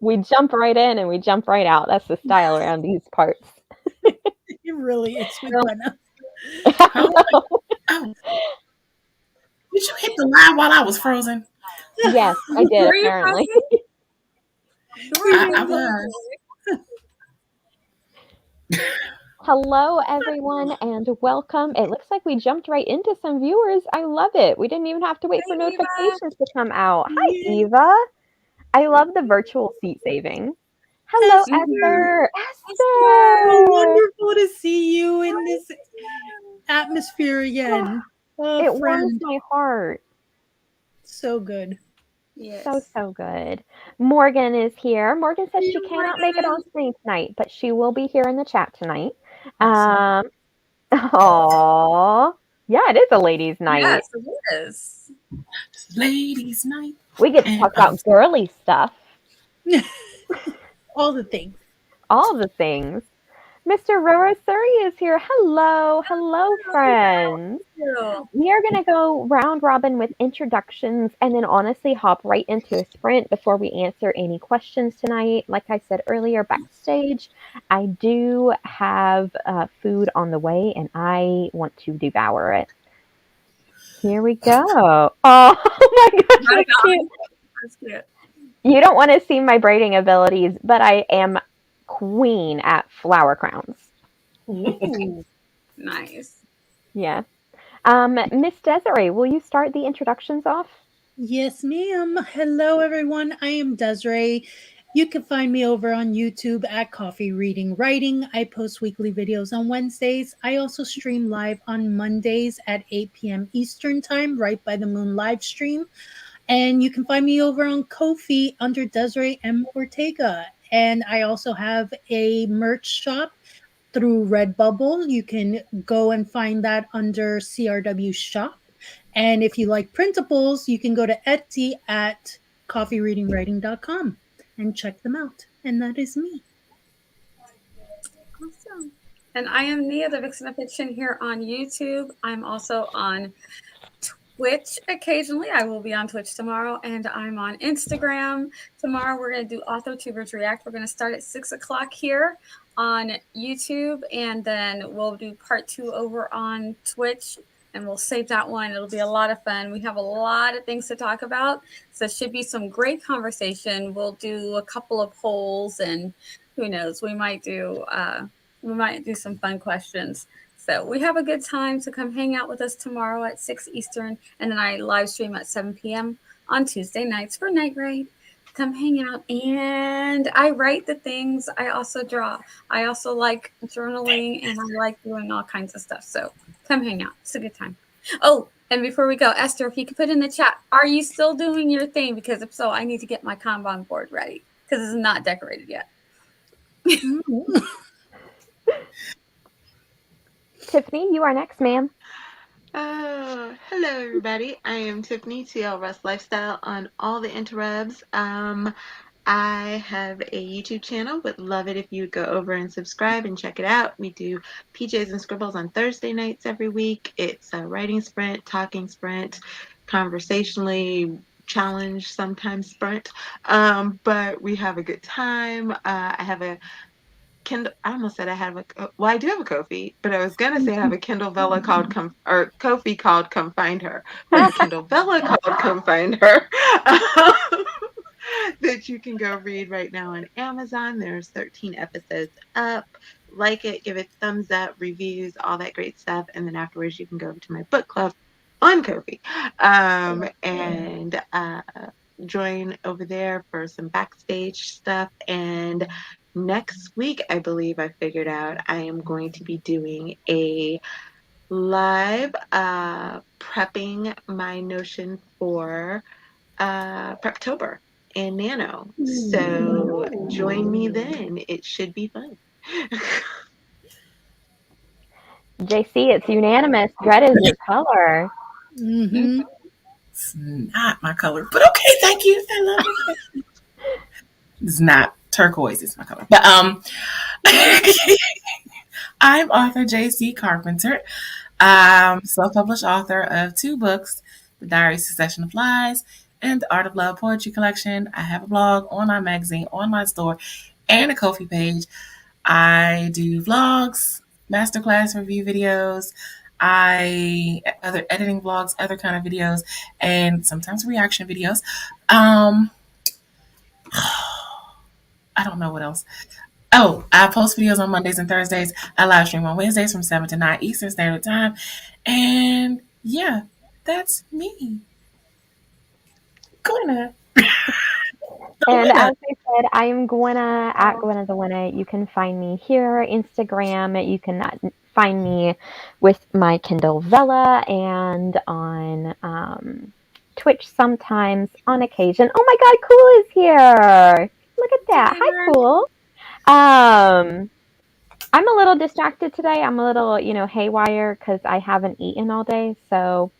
We jump right in and we jump right out. That's the style around these parts. It really is. Oh, did you hit the live while I was frozen? Yes, I did, apparently. I was. Hello, everyone, and welcome. It looks like we jumped right into some viewers. I love it. We didn't even have to wait for notifications to come out. Hi, Eva. I love the virtual seat saving. Hello, Esther. So wonderful to see you in this atmosphere again. Oh, It friend. warms my heart. So good. Yes. So good. Morgan is here. Morgan says she cannot make it on screen tonight, but she will be here in the chat tonight. Awesome. Aww. Yeah, it is a ladies' night. Yes, it is. Ladies' night. We get to talk about girly stuff. All the things. All the things. Mr. Roro Suri is here. Hello. Hello, friends. We are going to go round robin with introductions and then honestly hop right into a sprint before we answer any questions tonight. Like I said earlier, backstage, I do have food on the way and I want to devour it. Here we go. Oh my gosh, that's cute. That's cute. You don't want to see my braiding abilities, but I am queen at flower crowns. Ooh. Nice. Yeah. Miss Desiree, will you start the introductions off? Yes, ma'am. Hello, everyone. I am Desiree. You can find me over on YouTube at Coffee Reading Writing. I post weekly videos on Wednesdays. I also stream live on Mondays at 8 p.m. Eastern Time, right by the Moon live stream. And you can find me over on Ko-fi under Desiree M. Ortega. And I also have a merch shop through Redbubble. You can go and find that under CRW Shop. And if you like printables, you can go to Etsy at coffeereadingwriting.com and check them out. And that is me. Awesome. And I am Nia, the Vixen of Fiction, here on YouTube. I'm also on Twitch occasionally. I will be on Twitch tomorrow, and I'm on Instagram. Tomorrow we're going to do AuthorTubers React. We're going to start at 6 o'clock here on YouTube, and then we'll do part 2 over on Twitch, and we'll save that one. It'll be a lot of fun. We have a lot of things to talk about, so it should be some great conversation. We'll do a couple of polls, and who knows, we might do some fun questions. So we have a good time, so come hang out with us tomorrow at 6 Eastern, and then I live stream at 7 p.m. on Tuesday nights for Night Raid. Come hang out, and I write the things. I also draw. I also like journaling, and I like doing all kinds of stuff. So come hang out. It's a good time. Oh, and before we go, Esther, if you could put in the chat, are you still doing your thing? Because if so, I need to get my Kanban board ready because it's not decorated yet. Tiffany, you are next, ma'am. Hello everybody. I am Tiffany, TL Rust Lifestyle on all the interwebs. I have a YouTube channel. Would love it if you would go over and subscribe and check it out. We do PJs and Scribbles on Thursday nights every week. It's a writing sprint, talking sprint, conversationally challenge, sometimes sprint. But we have a good time. I have a Kindle. I almost said I have I do have a Ko-fi, but I was gonna say I have a Kindle Vella called Ko-fi called Come Find Her, or a Kindle Vella called Come Find Her, that you can go read right now on Amazon. There's 13 episodes up. Like it, give it thumbs up, reviews, all that great stuff, and then afterwards you can go over to my book club on Ko-fi, and join over there for some backstage stuff. And next week, I believe I figured out I am going to be doing a live prepping my notion for Preptober in Nano. So join me then. It should be fun. JC, it's unanimous. Red is your color. Mm-hmm. It's not my color, but okay, thank you. I love it. It's not turquoise, it's my color. But I'm author JC Carpenter. Self-published author of 2 books, The Diary Succession of Lies and the Art of Love Poetry Collection. I have a blog, online magazine, online store, and a Ko-fi page. I do vlogs, masterclass review videos, other editing vlogs, other kind of videos, and sometimes reaction videos. I don't know what else. Oh, I post videos on Mondays and Thursdays. I live stream on Wednesdays from 7 to 9 Eastern Standard Time. And yeah, that's me. Gwenna. And Gwenna. as I said, I am Gwenna at Gwenna the Winner. You can find me here, Instagram. You can find me with my Kindle Vella and on Twitch sometimes, on occasion. Oh my God, Cool is here! Look at that. Hi, Cool. I'm a little distracted today. I'm a little, haywire because I haven't eaten all day. So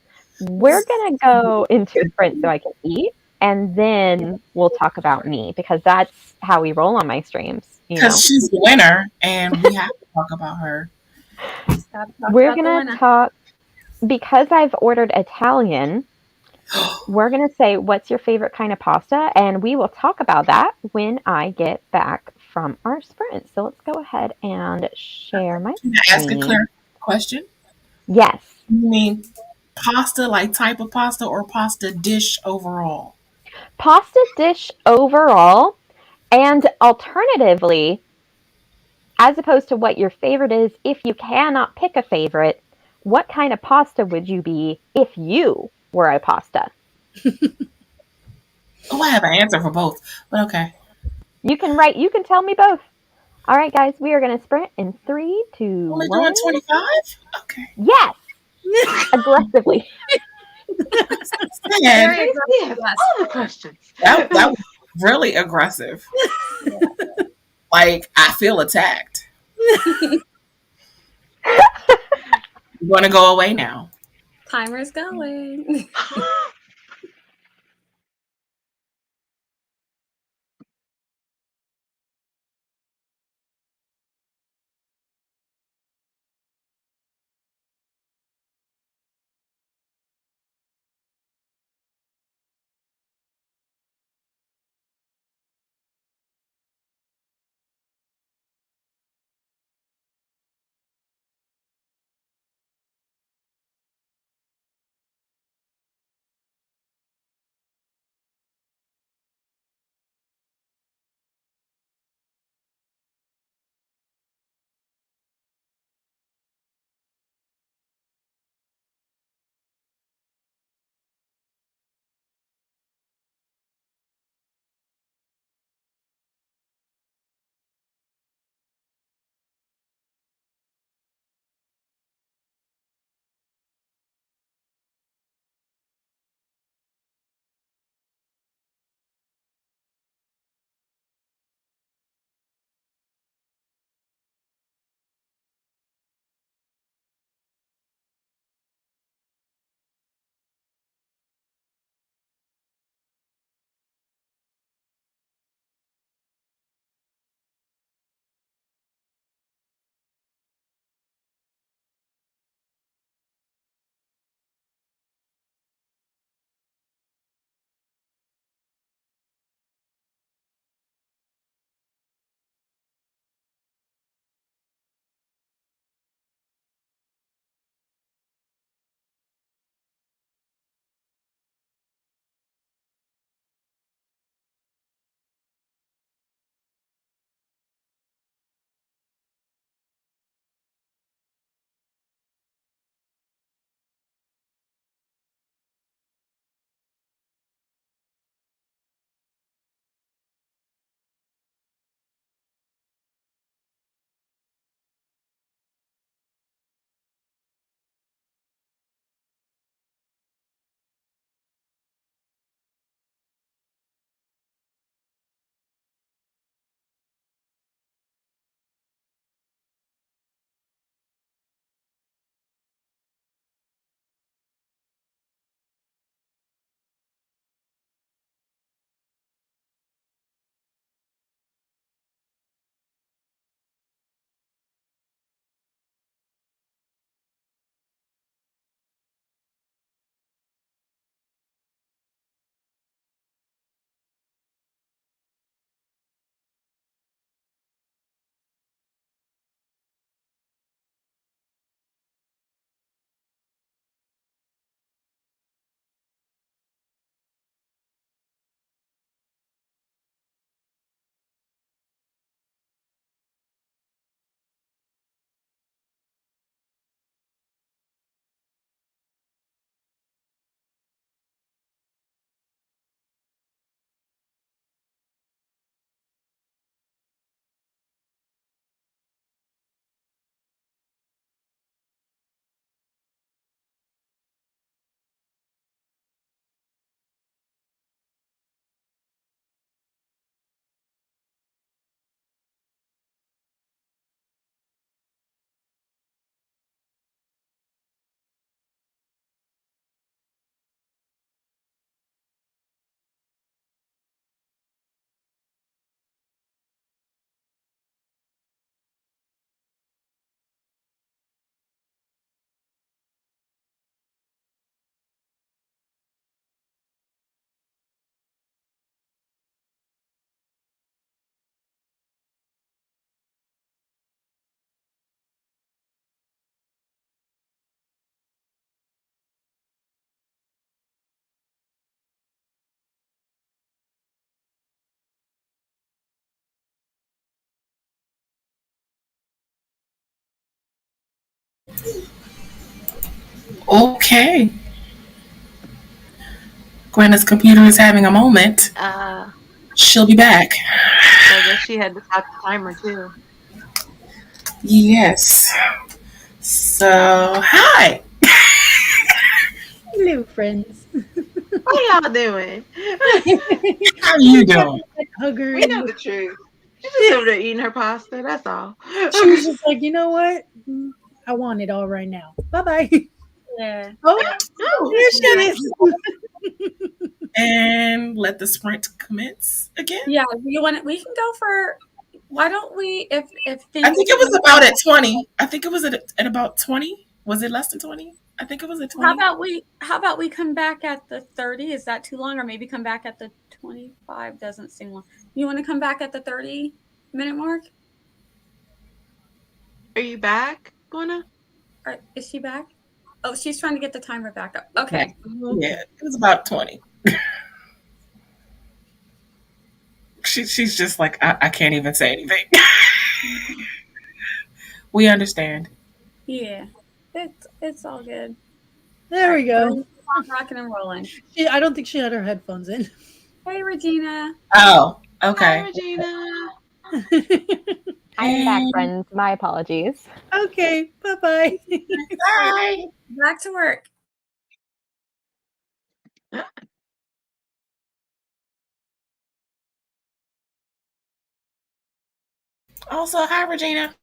we're gonna go into Sprint so I can eat, and then we'll talk about me because that's how we roll on my streams. Because she's the winner and we have to talk about her. We're gonna talk because I've ordered Italian. We're gonna say what's your favorite kind of pasta, and we will talk about that when I get back from our sprint. So let's go ahead and share my Can I ask a screen. clear question? Yes. You mean pasta, like type of pasta, or pasta dish overall? Pasta dish overall, and alternatively, as opposed to what your favorite is, if you cannot pick a favorite, what kind of pasta would you be if you were a pasta? Oh, I have an answer for both, but okay. You can tell me both. All right, guys, we are going to sprint in 3, 2, Only 1. doing 25? Okay. Yes! Aggressively. Very aggressive. All the questions. That was really aggressive. Like, I feel attacked. You want to go away now? Timer's going. Okay. Gwenna's computer is having a moment. I She'll be back. guess she had to stop the timer too. Yes. So, hi. Hello, friends. How y'all doing? How you doing? Hug her. We know the truth. She's just over there eating her pasta. That's all. She was just like, you know what? I want it all right now. Bye bye. Yeah. Oh, Oh, there she is. And let the sprint commence again. Yeah. You want it? We can go for. Why don't we? If things. I think it was about at 20. I think it was at about 20. Was it less than 20? I think it was at 20. How about we come back at the 30? Is that too long? Or maybe come back at the 25? Doesn't seem long. You want to come back at the 30-minute mark? are you back, Gwenna? Or is she back? Oh, she's trying to get the timer back up. Okay. Yeah, it was about 20. She's just like, I can't even say anything. We understand. Yeah. It's all good. There we go. Rocking and rolling. I don't think she had her headphones in. Hey, Regina. Oh, Hi, okay. Regina. I am back, friends. My apologies. Okay, bye bye. Bye. Back to work. Also, hi, Regina.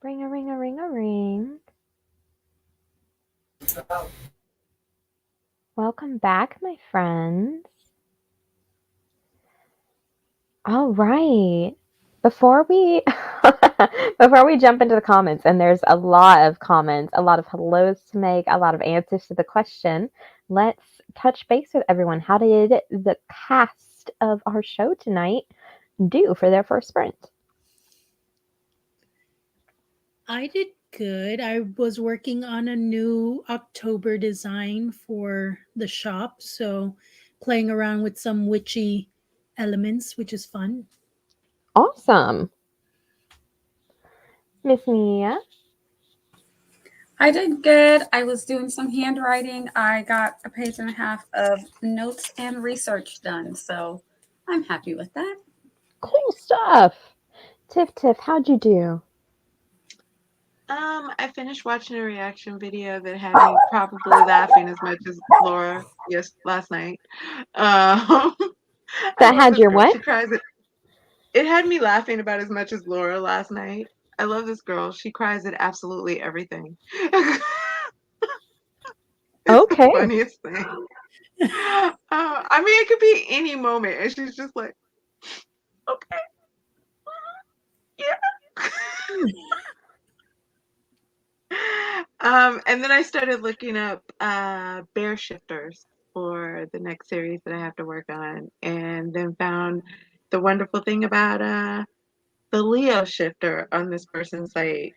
Ring a ring a ring a ring. Welcome back, my friends. All right. Before we jump into the comments, and there's a lot of comments, a lot of hellos to make, a lot of answers to the question, let's touch base with everyone. How did the cast of our show tonight do for their first sprint? I did good. I was working on a new October design for the shop, so playing around with some witchy elements, which is fun. Awesome. Miss Mia? I did good. I was doing some handwriting. I got a page and a half of notes and research done, so I'm happy with that. Cool stuff. Tiff, how'd you do? I finished watching a reaction video that had me probably laughing as much as Laura last night. That had your girl. what? She cries. It had me laughing about as much as Laura last night. I love this girl. She cries at absolutely everything. It's Okay. the funniest thing. I mean, it could be any moment, and she's just like, okay, yeah. And then I started looking up bear shifters for the next series that I have to work on, and then found the wonderful thing about the Leo shifter on this person's site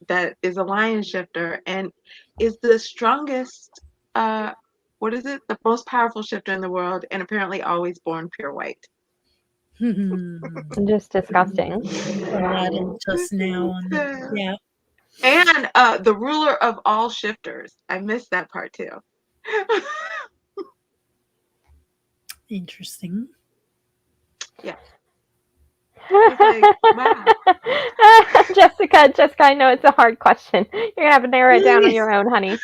that is a lion shifter and is the strongest, what is it? The most powerful shifter in the world, and apparently always born pure white. Just disgusting. Got it just now on the, yeah. And the ruler of all shifters. I missed that part too. Interesting. Yeah. Like, wow. Jessica, I know it's a hard question. You're gonna have to narrow it down on your own, honey.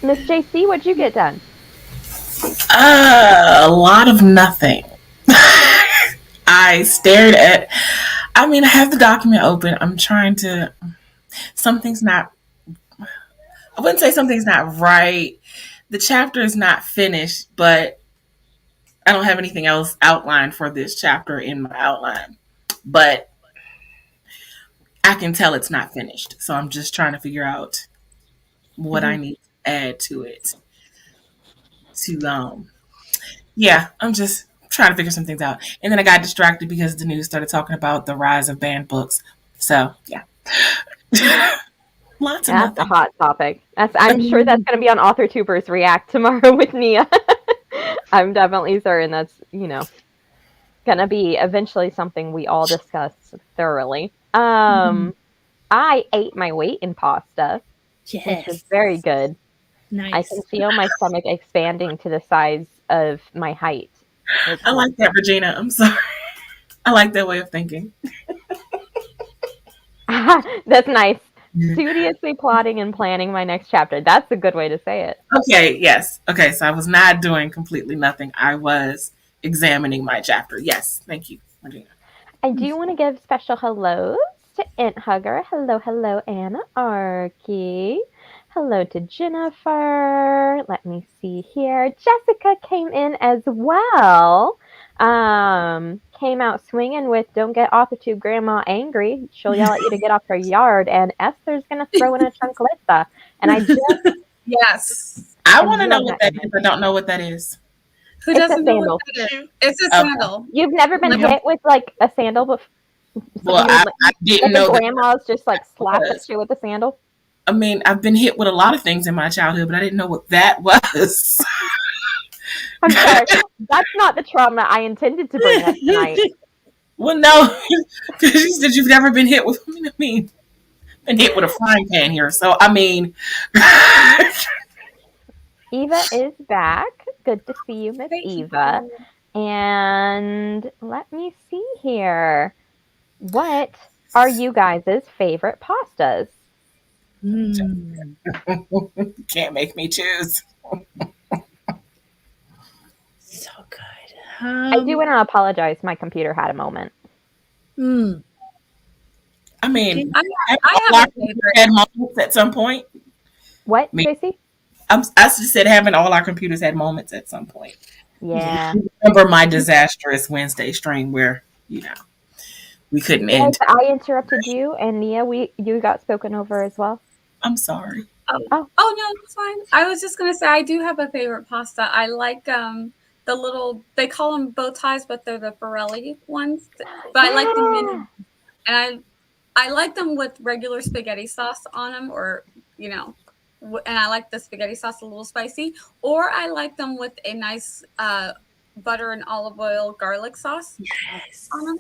Miss JC, what'd you get done? A lot of nothing. I stared at. I mean, I have the document open. I'm trying to. Something's not. I wouldn't say something's not right. The chapter is not finished, but I don't have anything else outlined for this chapter in my outline. But I can tell it's not finished. So I'm just trying to figure out what I need to add to it. Yeah, I'm just trying to figure some things out. And then I got distracted because the news started talking about the rise of banned books. So yeah. Lots of That's nothing. a hot topic. I'm sure that's going to be on Author Tubers React tomorrow with Nia. I'm definitely certain that's, going to be eventually something we all discuss thoroughly. I ate my weight in pasta, which was very good. Nice. I can feel my stomach expanding to the size of my height. I like that, Regina. I'm sorry. I like that way of thinking. That's nice. Studiously plotting and planning my next chapter. That's a good way to say it. Okay, yes. Okay, so I was not doing completely nothing. I was examining my chapter. Yes, thank you, Regina. I do want to give special hellos to Int Hugger. Hello, Anna Arky. Hello to Jennifer. Let me see here. Jessica came in as well. Came out swinging with "Don't get off the tube, Grandma angry. She'll yell at you to get off her yard." And Esther's gonna throw in a chancleta. And I just yes. I want to know what that is. I don't know what that is. Who doesn't know what that is? It's a sandal. You've never been hit with like a sandal before? Well, I didn't know that. Grandma's just like slap at you with a sandal. I mean, I've been hit with a lot of things in my childhood, but I didn't know what that was. I'm sorry. That's not the trauma I intended to bring up tonight. Well, no, because you said you've never been hit with. I mean, been hit with a frying pan here. So I mean, Eva is back. Good to see you, Miss Eva. And let me see here. What are you guys' favorite pastas? Can't make me choose. So good. I do want to apologize. My computer had a moment. I mean, I have a favorite. had moments at some point. What, Me. JC? I just said having all our computers had moments at some point. Yeah. Remember my disastrous Wednesday stream where, we couldn't end. I interrupted you, and Nia, you got spoken over as well. I'm sorry. Oh no, it's fine. I was just gonna say I do have a favorite pasta. I like the little, they call them bow ties, but they're the Pirelli ones. But I like the mini, and I like them with regular spaghetti sauce on them, or and I like the spaghetti sauce a little spicy, or I like them with a nice butter and olive oil garlic sauce on them.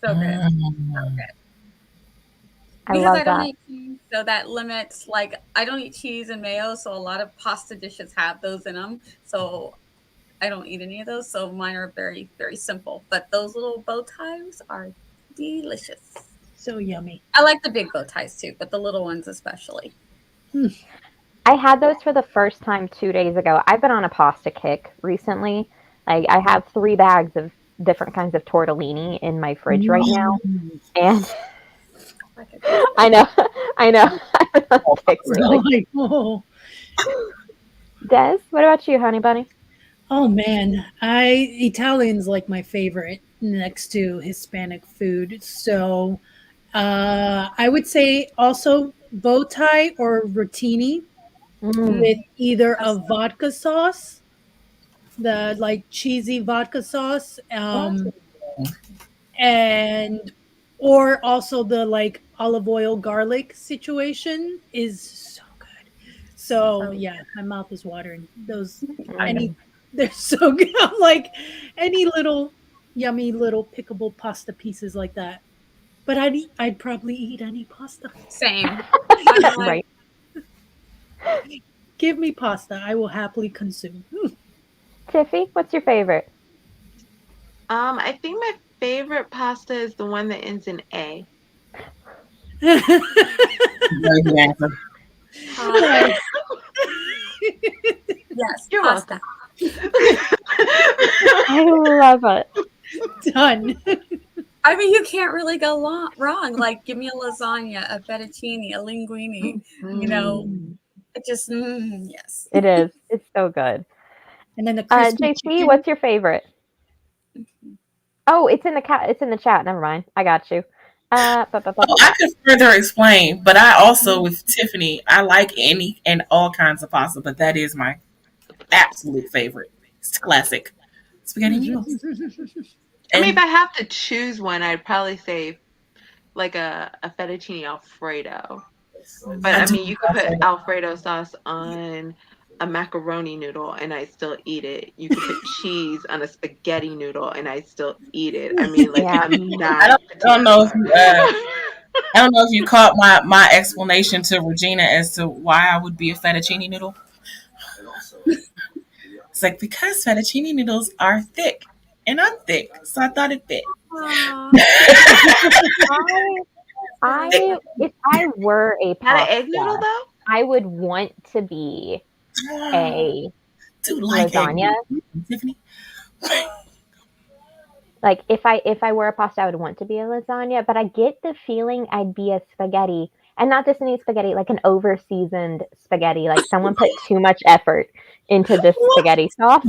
So good. So good. Because I don't eat cheese, so that limits, like, I don't eat cheese and mayo, so a lot of pasta dishes have those in them. So I don't eat any of those. So mine are very, very simple. But those little bow ties are delicious. So yummy. I like the big bow ties too, but the little ones especially. I had those for the first time 2 days ago. I've been on a pasta kick recently. Like, I have 3 bags of different kinds of tortellini in my fridge right now. And I know. I'm on a kick, really. Des, what about you, honey bunny? Oh man, Italian's like my favorite next to Hispanic food. So I would say also bow tie or rotini with either a vodka sauce, the like cheesy vodka sauce, and or also the like olive oil garlic situation is so good. So yeah, my mouth is watering. Those they're so good. I'm like any little yummy little pickable pasta pieces like that. But I'd probably eat any pasta. Same. Right. Give me pasta. I will happily consume. Tiffy, what's your favorite? I think my favorite pasta is the one that ends in A. Yes, You're pasta. I love it. Done. I mean, you can't really go wrong. Like, give me a lasagna, a fettuccine, a linguine. It just yes. It is. It's so good. And then the crispy JC, what's your favorite? Oh, it's in the chat. Never mind. I got you. I could further explain, but I also, with Tiffany, I like any and all kinds of pasta, but that is my absolute favorite. It's classic spaghetti noodles. I mean, if I have to choose one, I'd probably say like a fettuccine Alfredo. But I mean, you could put Alfredo sauce on a macaroni noodle and I still eat it. You could put cheese on a spaghetti noodle and I still eat it. I mean, like, I'm not. I don't know if you caught my explanation to Regina as to why I would be a fettuccine noodle. It's like, because fettuccine noodles are thick and I'm thick, so I thought it fit. If I were a pasta, not an egg noodle though, I would want to be a lasagna. Like, if I were a pasta, I would want to be a lasagna. But I get the feeling I'd be a spaghetti, and not just any spaghetti, like an over-seasoned spaghetti. Like someone put too much effort into this spaghetti sauce.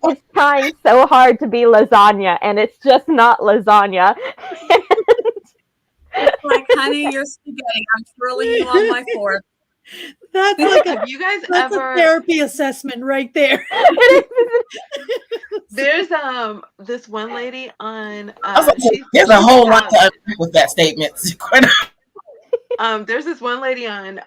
It's trying so hard to be lasagna, and it's just not lasagna. Like, honey, you're spaghetti. I'm twirling you on my fork. That's like have you guys that's ever a therapy assessment right there. There's this one lady on there's a whole lot to unpack with that statement. There's this one lady on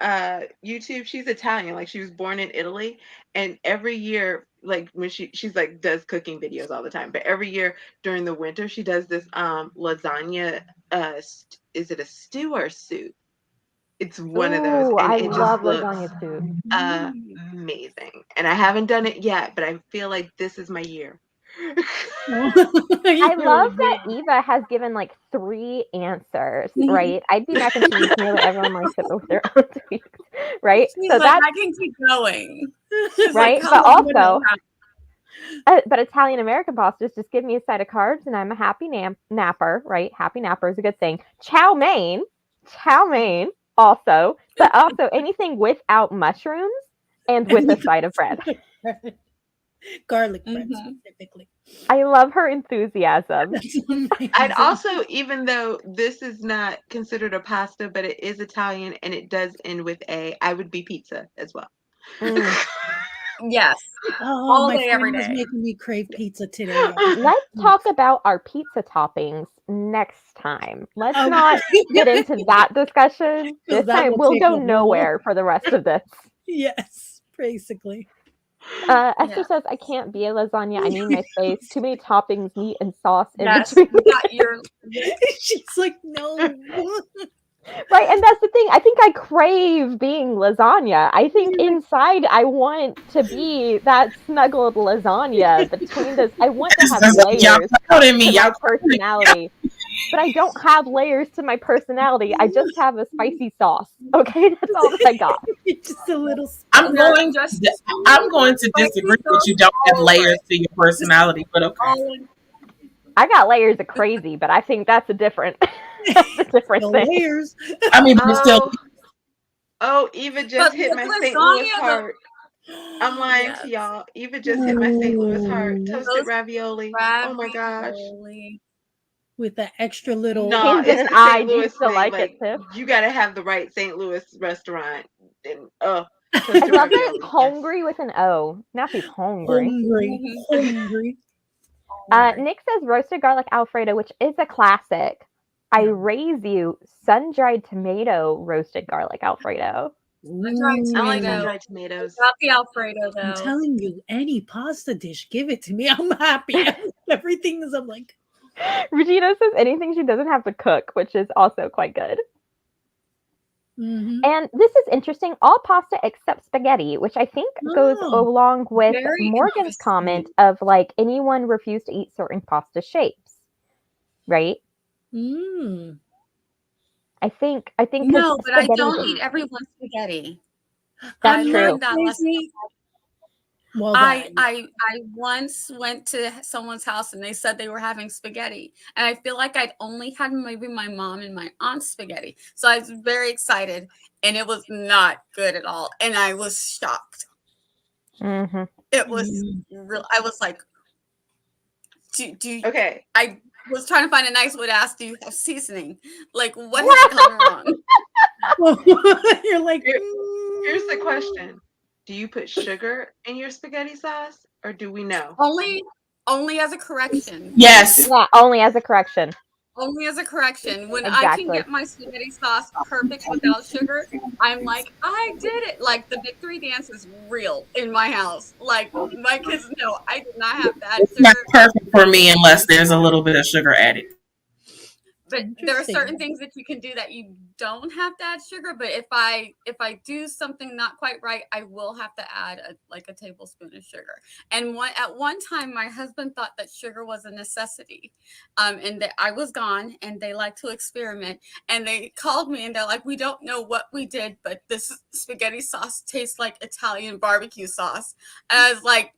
YouTube. She's Italian, like she was born in Italy, and every year, like when she's like does cooking videos all the time, but every year during the winter she does this lasagna. Is it a stew or a soup? It's one of those, and I it love just looks lasagna soup. amazing. And I haven't done it yet, but I feel like this is my year. I love that Eva has given like 3 answers, right? I'd be mac and cheese. Nearly everyone likes it with their own tweaks, right? She's so like, I can keep going. She's right, like, but also But Italian American pasta is just give me a side of carbs and I'm a happy napper, right? Happy napper is a good thing. Chow mein also, but also anything without mushrooms and with a side of bread. Garlic bread specifically. I love her enthusiasm. That's amazing. I'd also, even though this is not considered a pasta, but it is Italian and it does end with A, I would be pizza as well. Yes. Oh, All my day, every friend was day. making me crave pizza today. Let's talk about our pizza toppings next time. Let's Okay. not get into that discussion. 'Cause This that time will we'll take go a nowhere for the rest of this. Yes, basically. Esther Yeah. says, I can't be a lasagna. I need my space. Too many toppings, meat, and sauce in Yes. between. You got your She's like, no. Right, and that's the thing. I think I crave being lasagna. I think inside I want to be that snuggled lasagna between those. I want to have Y'all layers proud of me. to my Y'all personality. But I don't have layers to my personality. I just have a spicy sauce. Okay, that's all that I got. Just a little. I'm You're going just to disagree that you don't have layers to your personality, but okay. all in. I got layers of crazy, but I think that's a different, that's a different No thing. layers. I mean, but still, Eva just But hit my lasagna, St. Louis though- heart. I'm lying Yes. to y'all. Eva just hit my St. Louis heart. Ooh. Toasted Those ravioli. Oh my gosh. ravioli. With the extra little. No, Pins in it's an the eye. St. Do you Louis still thing. like Like, it, Tiff? you gotta have the right St. Louis restaurant. And I toasted love ravioli. it. Hungry with an O. Now she's hungry. Hungry. Nick says roasted garlic Alfredo, which is a classic. I raise you sun-dried tomato roasted garlic Alfredo. Sun-dried I like tomato. sun-dried tomatoes. Not the Alfredo, I'm though. telling you, any pasta dish, give it to me. I'm happy. Everything is, I'm like, Regina says anything she doesn't have to cook, which is also quite good. mhm. And this is interesting. All pasta except spaghetti, which I think goes Oh, along with very Morgan's interesting. comment of like anyone refused to eat certain pasta shapes, right? mm. I think. No, but I spaghetti- don't eat everyone's spaghetti. That's I true. learned that lesson. Crazy. Well, I once went to someone's house and they said they were having spaghetti, and I feel like I'd only had maybe my mom and my aunt's spaghetti, so I was very excited, and it was not good at all, and I was shocked. Mhm. It was real. I was like, do Okay. I was trying to find a nice way to ask, do you have seasoning? Like, what has gone wrong? you're like, Here's the question. Do you put sugar in your spaghetti sauce, or do we know? Only as a correction. yes. Yeah, only as a correction. Only as a correction. When I Exactly. can get my spaghetti sauce perfect without sugar, I'm like, I did it. Like, the victory dance is real in my house. Like, my kids know I did not have that It's not sugar. perfect for me unless there's a little bit of sugar added. But there are Interesting. certain things that you can do that you don't have to add sugar. But if I do something not quite right, I will have to add a tablespoon of sugar. And at one time, my husband thought that sugar was a necessity, and that I was gone, and they like to experiment. And they called me, and they're like, "We don't know what we did, but this spaghetti sauce tastes like Italian barbecue sauce." And I was like,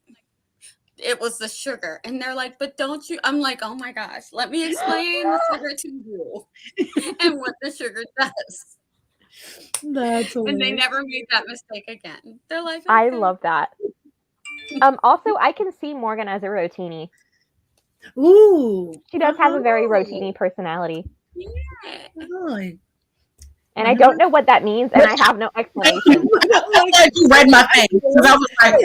it was the sugar. And they're like, but don't you? I'm like, oh my gosh, let me explain the sugar to you and what the sugar does. That's And they hilarious. never made that mistake again. They're like, I okay. love that. Also, I can see Morgan as a rotini. Ooh. She does have a very Oh. rotini personality. Yeah. Oh, And I don't know what that means, and I have no explanation. I'm glad you read my face because I was like,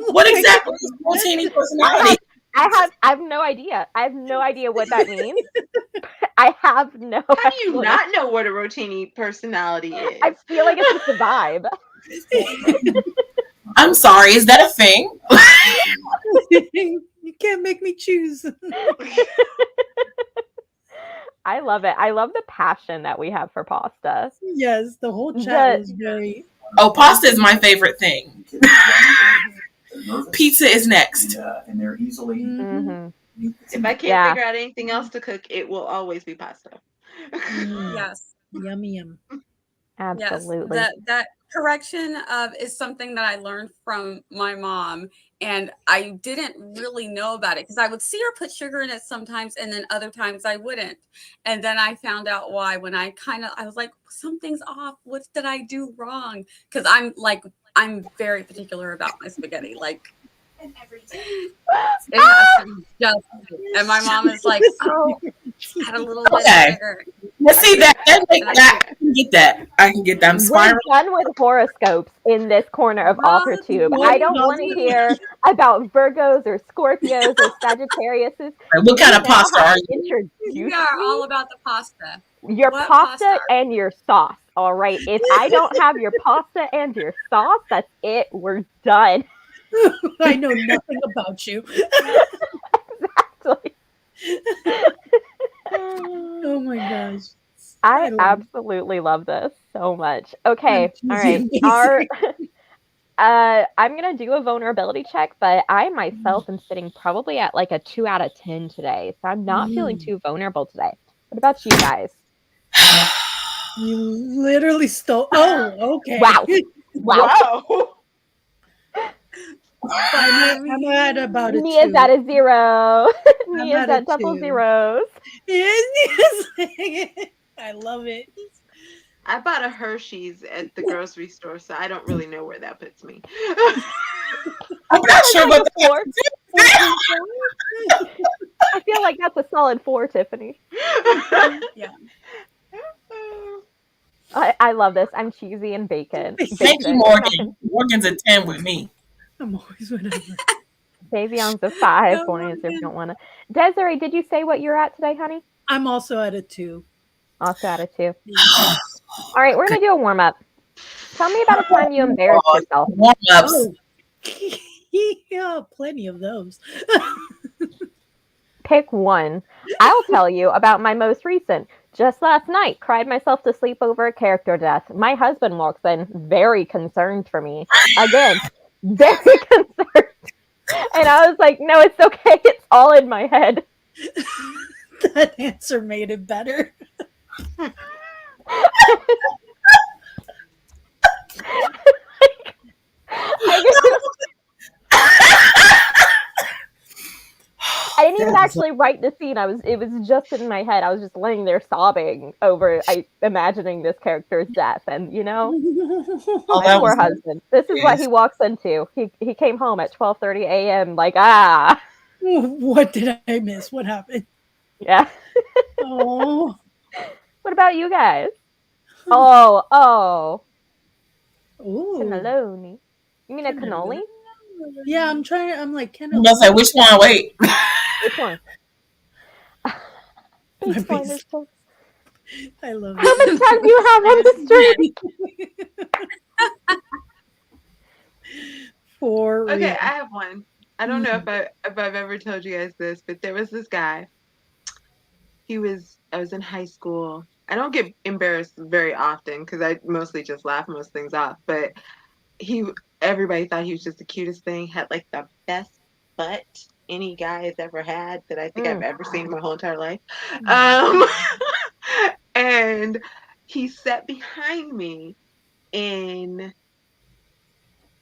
what exactly is rotini personality? I have no idea. I have no idea what that means. I have no How do you explanation. not know what a rotini personality is? I feel like it's just a vibe. I'm sorry, is that a thing? You can't make me choose. I love it. I love the passion that we have for pasta. Yes, the whole chat was very. Oh, pasta is my favorite thing. Pizza is next. And they're easily. Mm-hmm. If I can't figure out anything else to cook, it will always be pasta. Yes. Yummy, yum. Absolutely. Yes. That correction is something that I learned from my mom, and I didn't really know about it because I would see her put sugar in it sometimes, and then other times I wouldn't. And then I found out why when I was like, something's off. What did I do wrong? Because I'm very particular about my spaghetti. Like, it has to be just right. And my mom is like, oh, had a little bit of sugar. Well, see that I can get that. I can get them We're spiral. done with horoscopes in this corner of AuthorTube. I don't want to hear about Virgos or Scorpios or Sagittariuses. What kind of pasta are you? Introduce You are all about the pasta. your What pasta pasta? and your sauce. All right. If I don't have your pasta and your sauce, that's it. We're done. I know nothing about you. Exactly. Oh my gosh. I love it. absolutely love this so much. Okay. I'm All right. amazing. I'm gonna do a vulnerability check, but I myself am sitting probably at like a 2 out of 10 today. So I'm not feeling too vulnerable today. What about you guys? You literally stole. Oh, okay. Wow. Wow. I'm at about a Nia's 2. at a 0. Nia's at a at double 2. zeros. Yes. I love it. I bought a Hershey's at the grocery store, so I don't really know where that puts me. I'm not sure what Four. I feel like that's a solid 4, Tiffany. Yeah. I love this. I'm cheesy and bacon. Thank you, Morgan. Morgan's a 10 with me. I'm always whatever. Davion's a 5. Born answer if you don't want to. Desiree, did you say what you're at today, honey? I'm also at a 2. Also at a 2. All right, we're going to do a warm up. Tell me about a time you embarrassed yourself. Warm ups. Oh. Yeah, plenty of those. Pick one. I'll tell you about my most recent. Just last night, cried myself to sleep over a character death. My husband walks in, very concerned for me. Again, very concerned. And I was like, no, it's okay. It's all in my head. That answer made it better. I didn't even actually write the scene. It was just in my head. I was just laying there sobbing over imagining this character's death. And my poor husband. This is what he walks into. He came home at 12:30 a.m. like, what did I miss? What happened? Yeah. Oh. What about you guys? Oh. Ooh. Cannelloni. You mean a cannoli? Yeah, I'm like, I was like, which one? Wait. Which one? I love it. How much time do you have on the stream? 4. Okay, I have one. I don't know if I've ever told you guys this, but there was this guy. I was in high school. I don't get embarrassed very often because I mostly just laugh most things off. But everybody thought he was just the cutest thing. Had like the best butt any guy has ever had that I think I've ever seen in my whole entire life. And he sat behind me in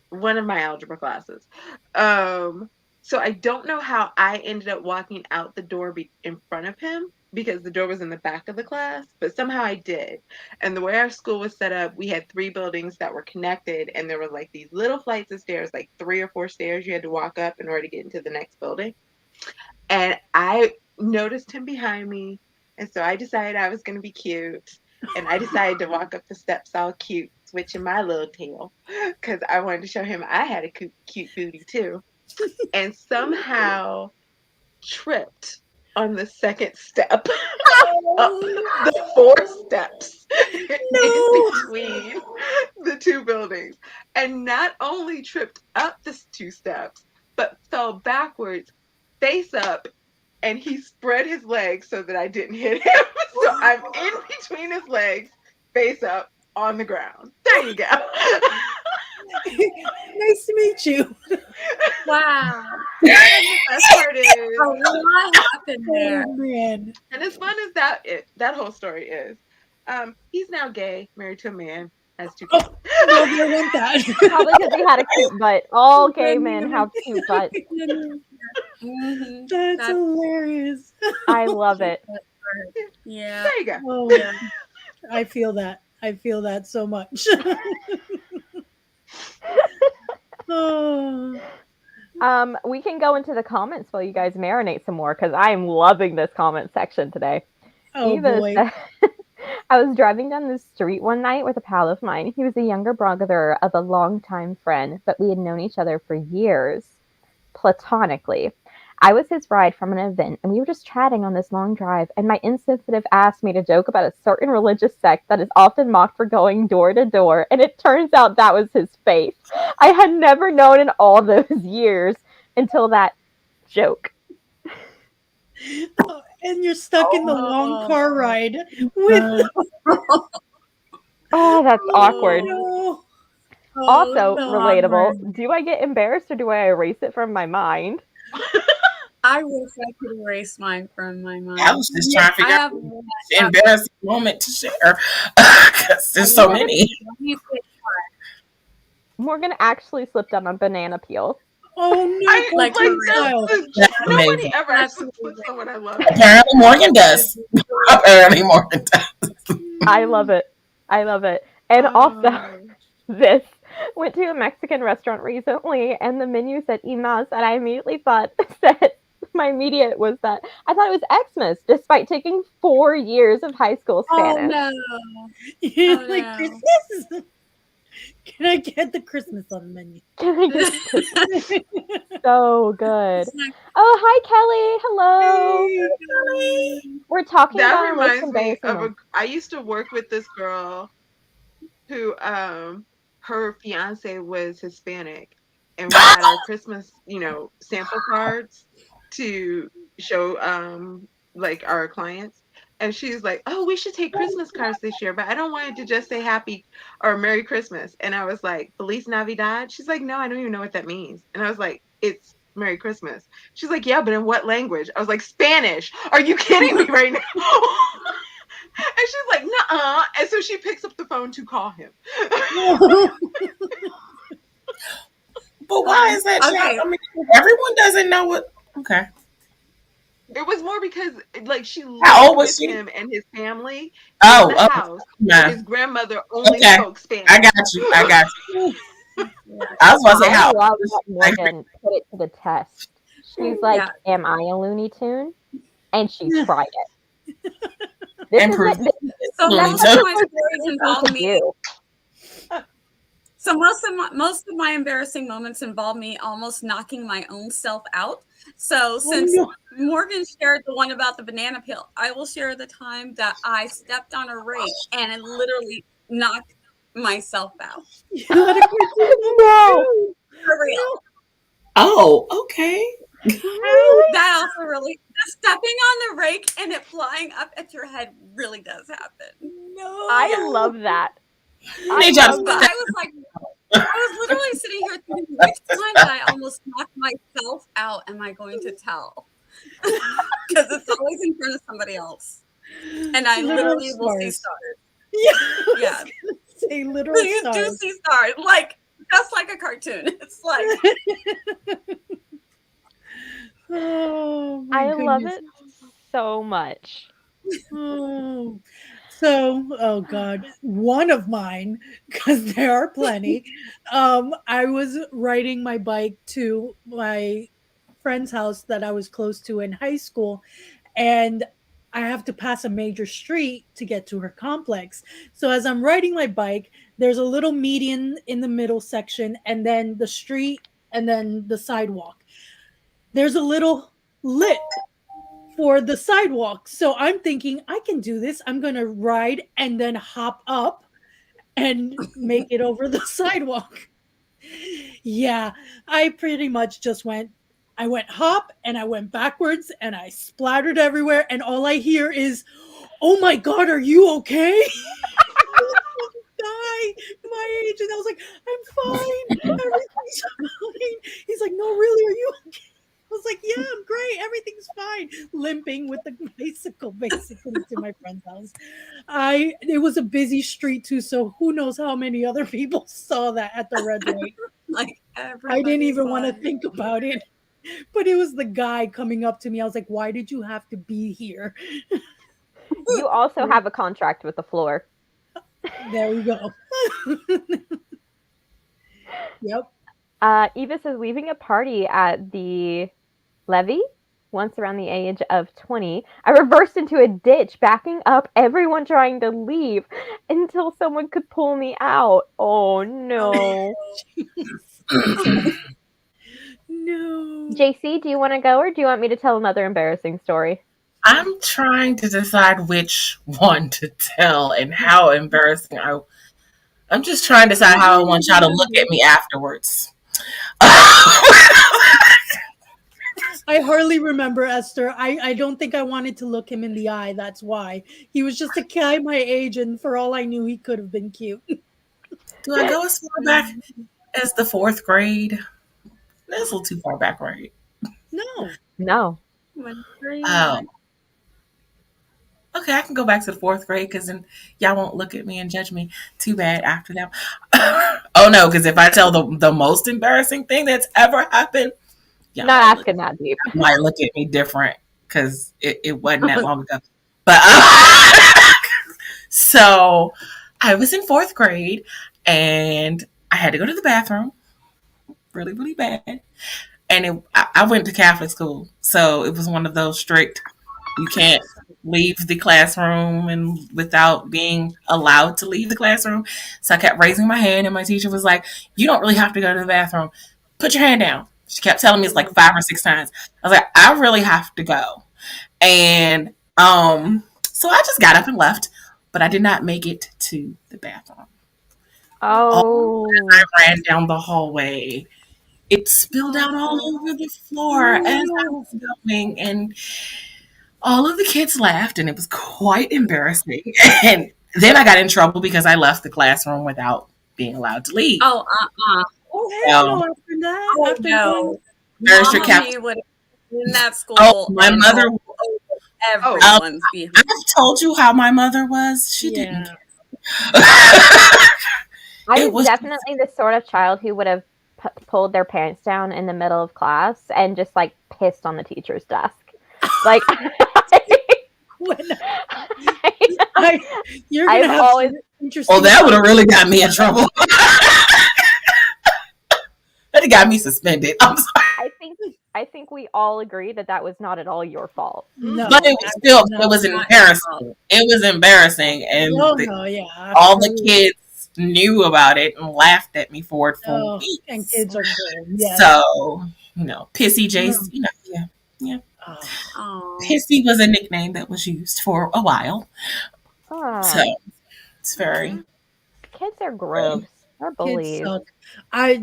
one of my algebra classes. So I don't know how I ended up walking out the door in front of him because the door was in the back of the class, but somehow I did. And the way our school was set up, we had 3 buildings that were connected, and there were like these little flights of stairs, like 3 or 4 stairs you had to walk up in order to get into the next building. And I noticed him behind me, and so I decided I was going to be cute, and I decided to walk up the steps all cute, switching my little tail, because I wanted to show him I had a cute booty too. And somehow tripped on the second step up the 4 steps in between the 2 buildings, and not only tripped up the 2 steps but fell backwards face up, and he spread his legs so that I didn't hit him. So I'm in between his legs face up on the ground. There you go. Nice to meet you. Wow. And the best part is, what happened there? Oh, man. and as fun as that whole story is, he's now gay, married to a man, has 2 kids. Well, there went that. Probably because he had a cute butt. All gay men have cute butts. Mhm. That's hilarious. I love it. Yeah. There you go. Oh, yeah. I feel that. I feel that so much. Oh. We can go into the comments while you guys marinate some more because I'm loving this comment section today. Oh, Eva boy. said, I was driving down the street one night with a pal of mine. He was a younger brother of a longtime friend, but we had known each other for years, platonically. I was his ride from an event, and we were just chatting on this long drive, and my insensitive asked me to joke about a certain religious sect that is often mocked for going door to door, and it turns out that was his faith. I had never known in all those years until that joke. And you're stuck in the long car ride with. Oh, that's awkward. No. Also no, relatable. awkward. Do I get embarrassed or do I erase it from my mind? I wish I could erase mine from my mind. I was just trying to figure out an embarrassing moment to share because there's so many. Morgan actually slipped on a banana peel. Oh no! Like style. That's nobody amazing. ever actually puts someone I love. Apparently Morgan does. Apparently Morgan does. I love it. I love it. And also, this went to a Mexican restaurant recently, and the menu said "Imas," and I immediately thought that my immediate was that I thought it was Xmas, despite taking 4 years of high school Spanish. Oh You're Oh, like, no. Christmas? Can I get the Christmas on the menu? Can I get so good. Oh, hi, Kelly. Hello. Hey. We're talking That about our most reminds me embarrassing of moments. I used to work with this girl who her fiance was Hispanic, and we had our Christmas, sample cards to show like our clients. And she's like, "Oh, we should take Christmas cards this year, but I don't want it to just say happy or Merry Christmas." And I was like, "Feliz Navidad?" She's like, "No, I don't even know what that means." And I was like, "It's Merry Christmas." She's like, "Yeah, but in what language?" I was like, "Spanish. Are you kidding me right now?" And she's like, "Nuh-uh." And so she picks up the phone to call him. But why is that? Okay. I mean, everyone doesn't know what. Okay. It was more because, like, she How old lived was with she? him and his family Oh, in the house. yeah. His grandmother only Okay. spoke Spanish. I got you. I was about to say I how. love that Morgan put it to the test. She's like, "Am I a Looney Tune?" And she tried it. This Improve. So Looney most of Tunes. my stories involve me. do. So most of my embarrassing moments involve me almost knocking my own self out. So since Morgan shared the one about the banana peel, I will share the time that I stepped on a rake and it literally knocked myself out. No. For real. Oh, okay. That also really stepping on the rake and it flying up at your head really does happen. No. I love that. They just- But I was like, I was literally sitting here thinking, which time that I almost knocked myself out am I going to tell? Because it's always in front of somebody else. And I literally will see stars. Yeah. Say literal You stars. do see stars. Like, just like a cartoon. It's like. Oh, my I love goodness. it so much. Oh. So, oh God, one of mine, because there are plenty. I was riding my bike to my friend's house that I was close to in high school, and I have to pass a major street to get to her complex. So as I'm riding my bike, there's a little median in the middle section, and then the street, and then the sidewalk. There's a little lip for the sidewalk. So I'm thinking, I can do this. I'm going to ride and then hop up and make it over the sidewalk. Yeah, I pretty much just I went hop and I went backwards and I splattered everywhere. And all I hear is, "Oh my God, are you okay?" Die my age. And I was like, "I'm fine. Everything's fine." He's like, "No, really, are you okay?" was like, yeah, I'm great. Everything's fine. Limping with the bicycle basically to my friend's house. It was a busy street too, so who knows how many other people saw that at the red light. Like I didn't even want to everybody's think about it. But it was the guy coming up to me. I was like, why did you have to be here? You also have a contract with the floor. There we go. Yep. Eva says, leaving a party at the levee once around the age of 20. I reversed into a ditch, backing up, everyone trying to leave until someone could pull me out. Oh, no. No. JC, do you want to go or do you want me to tell another embarrassing story? I'm trying to decide which one to tell and how embarrassing I'm just trying to decide how I want y'all to look at me afterwards. I hardly remember Esther. I don't think I wanted to look him in the eye. That's why. He was just a guy my age, and for all I knew, he could have been cute. Do I go as far back as the 4th grade? That's a little too far back, right? No. Oh. Okay, I can go back to the 4th grade because then y'all won't look at me and judge me too bad after that. Oh no, because if I tell the most embarrassing thing that's ever happened, y'all Not asking that deep. might look at me different because it wasn't that long ago. But so I was in 4th grade and I had to go to the bathroom really, really bad. And I went to Catholic school, so it was one of those strict, you can't leave the classroom and without being allowed to leave the classroom. So I kept raising my hand and my teacher was like, you don't really have to go to the bathroom. Put your hand down. She kept telling me it's like 5 or 6 times. I was like, I really have to go. And so I just got up and left, but I did not make it to the bathroom. Oh. I ran down the hallway. It spilled out all over the floor as I was going, and all of the kids laughed, and it was quite embarrassing. And then I got in trouble because I left the classroom without being allowed to leave. Oh, Oh, hell no, after that. Oh, after no. Very strict Mama Catholic. me would in that school. Oh, my mother. Everyone's behind. I've told you how my mother was. She didn't care. I was definitely the sort of child who would have pulled their parents down in the middle of class and just like pissed on the teacher's desk. Like, you're gonna have always interesting. Oh, that would have really got me in trouble. That got me suspended. I'm sorry. I think we all agree that was not at all your fault. No, but it was still it was embarrassing. It was embarrassing, and all the kids knew about it and laughed at me for it for weeks. And kids are cool. Yeah. So pissy Jason. Yeah. Pissy was a nickname that was used for a while. So it's very. Kids are gross. They're bullies. Kids suck.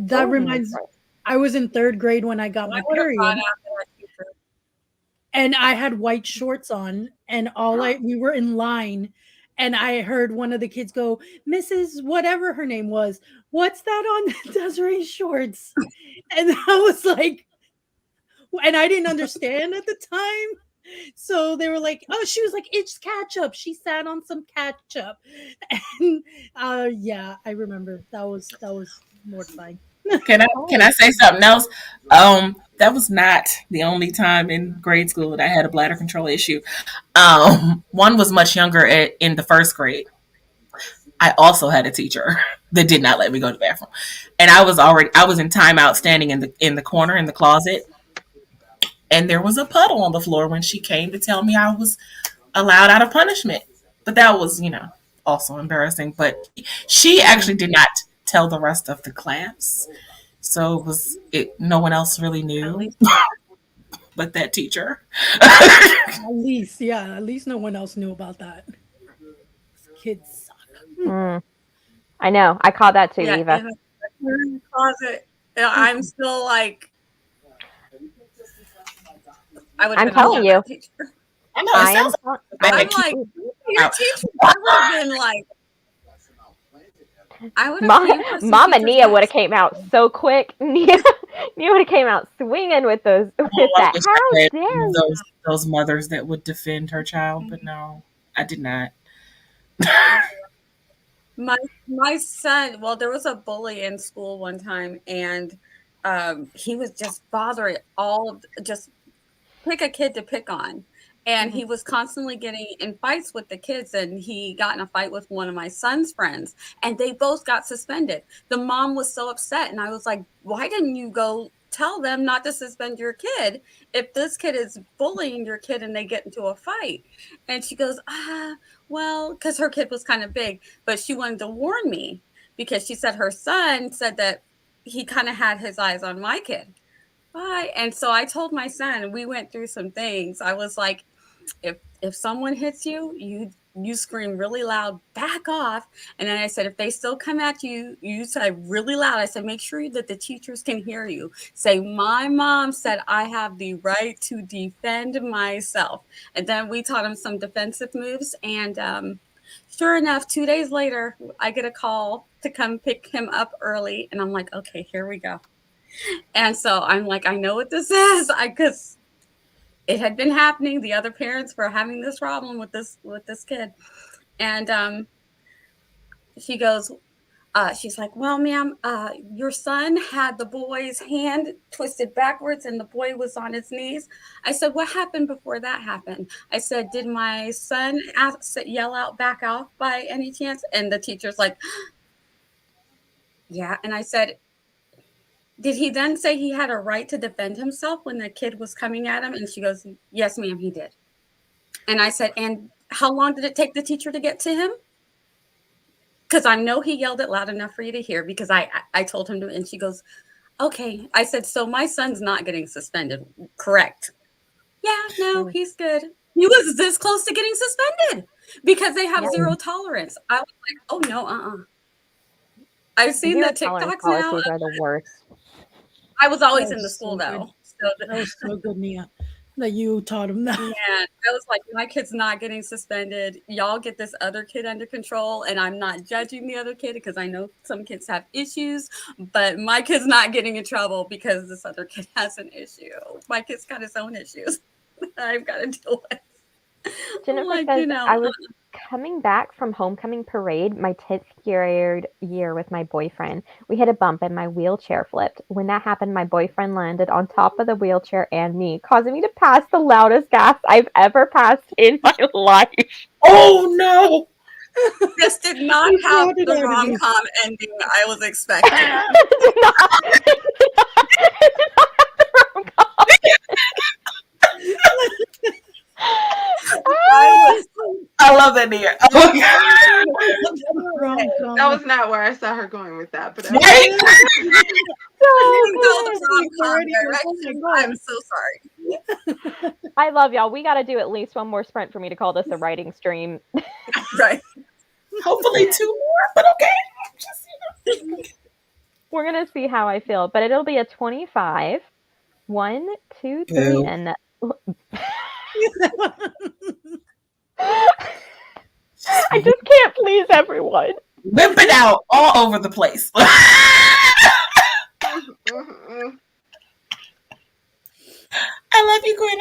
That reminds. I was in 3rd grade when I got my period, and I had white shorts on, and we were in line, and I heard one of the kids go, "Mrs. whatever her name was, what's that on Desiree's shorts?" And I was like, and I didn't understand at the time. So they were like, "Oh," she was like, "It's ketchup." She sat on some ketchup, and yeah, I remember that was mortifying. Can I say something else? That was not the only time in grade school that I had a bladder control issue. One was much younger in the 1st grade. I also had a teacher that did not let me go to the bathroom, and I was in timeout, standing in the corner in the closet. And there was a puddle on the floor when she came to tell me I was allowed out of punishment. But that was, also embarrassing. But she actually did not tell the rest of the class. So no one else really knew but that teacher. At least no one else knew about that. Kids suck. I know. I caught that too, Eva. In the closet. I'm still like, I'm telling you. I know. I'm like, your teacher would have been like. I would have came for some Mama teachers' Nia would have pets. came out so quick. Nia would have came out swinging with those Oh, with I that. wish How I had dare one of you? those mothers that would defend her child, but no, I did not. My my son, well, there was a bully in school one time, and he was just bothering just pick a kid to pick on. And he was constantly getting in fights with the kids, and he got in a fight with one of my son's friends, and they both got suspended. The mom was so upset, and I was like, why didn't you go tell them not to suspend your kid if this kid is bullying your kid and they get into a fight? And she goes, well, because her kid was kind of big, but she wanted to warn me because she said her son said that he kind of had his eyes on my kid. Bye. And so I told my son, we went through some things. I was like, if someone hits you, you scream really loud, back off. And then I said, if they still come at you, you say really loud. I said, make sure that the teachers can hear you. Say, my mom said I have the right to defend myself. And then we taught him some defensive moves. And sure enough, 2 days later, I get a call to come pick him up early. And I'm like, okay, here we go. And so I'm like, I know what this is. Because it had been happening. The other parents were having this problem with this kid. And she goes, she's like, well, ma'am, your son had the boy's hand twisted backwards and the boy was on his knees. I said, what happened before that happened? I said, did my son yell out, back off by any chance? And the teacher's like, yeah. And I said, did he then say he had a right to defend himself when the kid was coming at him? And she goes, yes, ma'am, he did. And I said, and how long did it take the teacher to get to him? Because I know he yelled it loud enough for you to hear because I told him to. And she goes, okay. I said, so my son's not getting suspended, correct? Yeah, no, he's good. He was this close to getting suspended because they have zero tolerance. I was like, oh, no, I've seen Zero the tolerance TikToks now. policies are the worst. I was always That in the was school, so good. though. So That was so good, Nia, that you taught him that. yeah, I was like, my kid's not getting suspended. Y'all get this other kid under control. And I'm not judging the other kid because I know some kids have issues, but my kid's not getting in trouble because this other kid has an issue. My kid's got his own issues I've got to deal with. Jennifer Like, says, you know, I was coming back from homecoming parade my 10th year with my boyfriend. We hit a bump and my wheelchair flipped. When that happened, my boyfriend landed on top of the wheelchair and me, causing me to pass the loudest gas I've ever passed in my life. Oh no! this did not He have shouted the out of you. rom-com ending I was expecting. Did not- I love that, Nia. Oh my Rom-com. That was not where I saw her going with that, but God. Right? I didn't know the He's rom-com already like, oh my direction. God. I'm so sorry. I love y'all. We got to do at least one more sprint for me to call this a writing stream. Right. Hopefully 2 more, but okay. Just, We're going to see how I feel, but it'll be a 25. 1, 2, 3, Boo. and Just I just can't please everyone. whip it out all over the place. Mm-mm. I love you, Queen.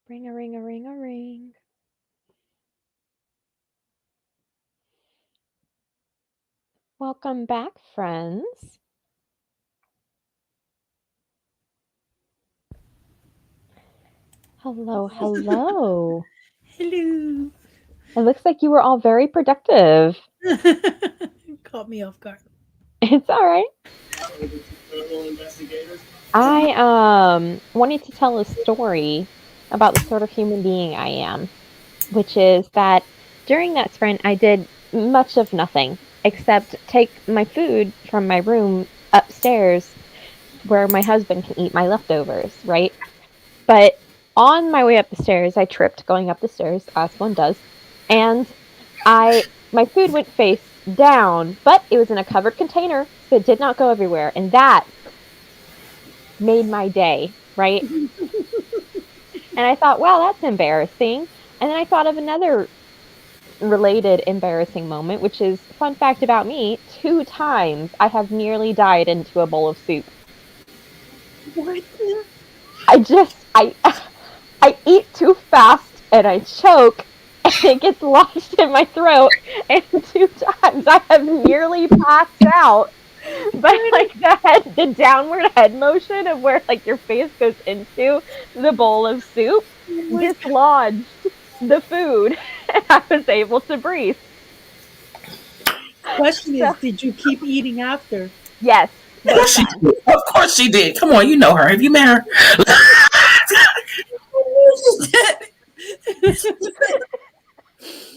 Ring a ring a ring a ring. Welcome back, friends. Hello, hello. Hello. It looks like you were all very productive. Caught me off guard. It's all right. I wanted to tell a story about the sort of human being I am, which is that during that sprint I did much of nothing except take my food from my room upstairs where my husband can eat my leftovers, right? But on my way up the stairs, I tripped going up the stairs, as one does, and my food went face down, but it was in a covered container, so it did not go everywhere, and that made my day, right? And I thought, wow, that's embarrassing. And then I thought of another related embarrassing moment, which is, fun fact about me, 2 times I have nearly died into a bowl of soup. What? I eat too fast and I choke and it gets lodged in my throat, and 2 times I have nearly passed out. But like the downward head motion of where like your face goes into the bowl of soup dislodged the food and I was able to breathe. Question is, did you keep eating after? Yes. Of course she did. Of course she did. Come on, you know her. Have you met her?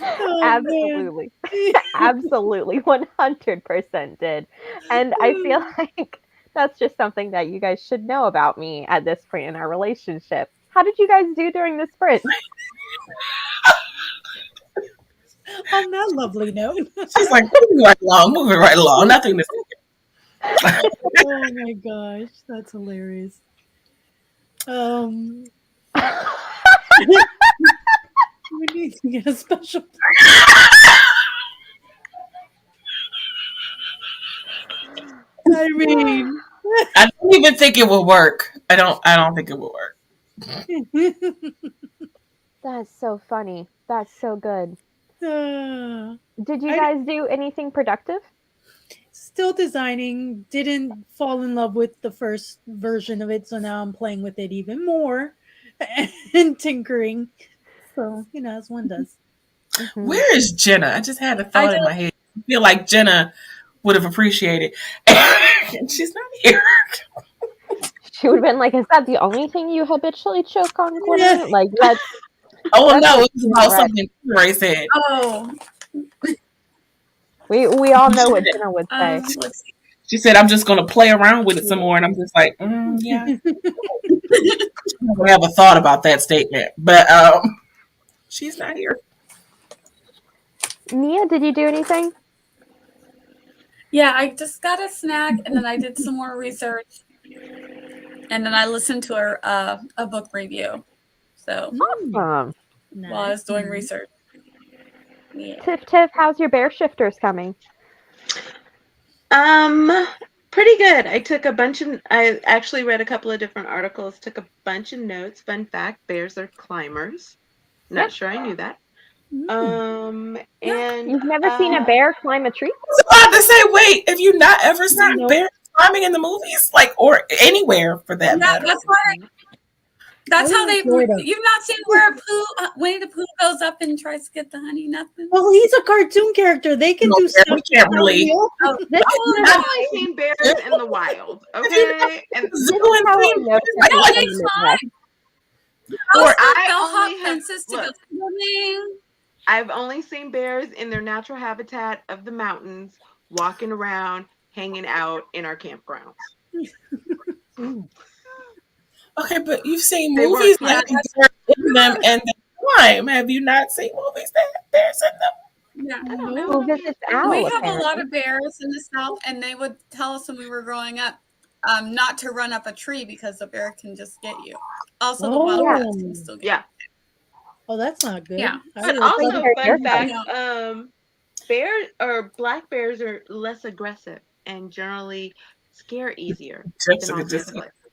Oh, Absolutely. Absolutely. 100% did. And I feel like that's just something that you guys should know about me at this point in our relationship. How did you guys do during the sprint? On that lovely note. She's like, moving right along. Nothing to say. Oh my gosh, that's hilarious. We need to get a special. I mean, I don't even think it would work. I don't think it would work. That's so funny. That's so good. Did you I- guys do anything productive? Still designing, didn't fall in love with the first version of it, so now I'm playing with it even more and tinkering. So, as one does. Mhm. Where is Jenna? I just had a thought in my head. I feel like Jenna would have appreciated. And she's not here. She would have been like, "Is that the only thing you habitually choke on, Gwen?" Yeah. Like that's. Oh That's no, it was about right. something Ray said. Oh, We all know what Jenna would say. let's see. She said, "I'm just going to play around with it some more," and I'm just like, yeah. I don't have a thought about that statement, but she's not here. Nia, did you do anything? Yeah, I just got a snack, and then I did some more research, and then I listened to a book review. So Awesome. while I was doing research. Yeah. Tiff, how's your bear shifters coming? Pretty good. I actually read a couple of different articles, took a bunch of notes. Fun fact, bears are climbers. Not sure I knew that. And You've never seen a bear climb a tree? I was about to say, wait, have you not ever seen bears climbing in the movies? Like, or anywhere for that matter? That's how they. You've not seen where Winnie the Pooh goes up and tries to get the honey? Nothing. Well, he's a cartoon character. They can do stuff. We can't really. Oh, I've only seen bears in the wild. Okay, and I've only seen bears in their natural habitat of the mountains, walking around, hanging out in our campgrounds. Okay, but you've seen movies that in them and they climb. Have you not seen movies that have bears in them? Yeah, I don't know. We have a lot of bears in the South, and they would tell us when we were growing up not to run up a tree because the bear can just get you. Also, the wild cats can still get you. Oh, that's not good. Yeah. But also, fun fact, black bears are less aggressive and generally scare easier.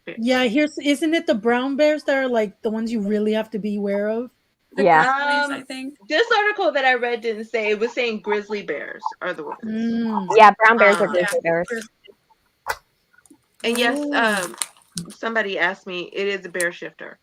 bears. Yeah, isn't it the brown bears that are like the ones you really have to be aware of? The grizzlies, I think. This article that I read didn't say. It was saying grizzly bears are the ones. Yeah, brown bears are grizzly bears. And yes, somebody asked me. It is a bear shifter.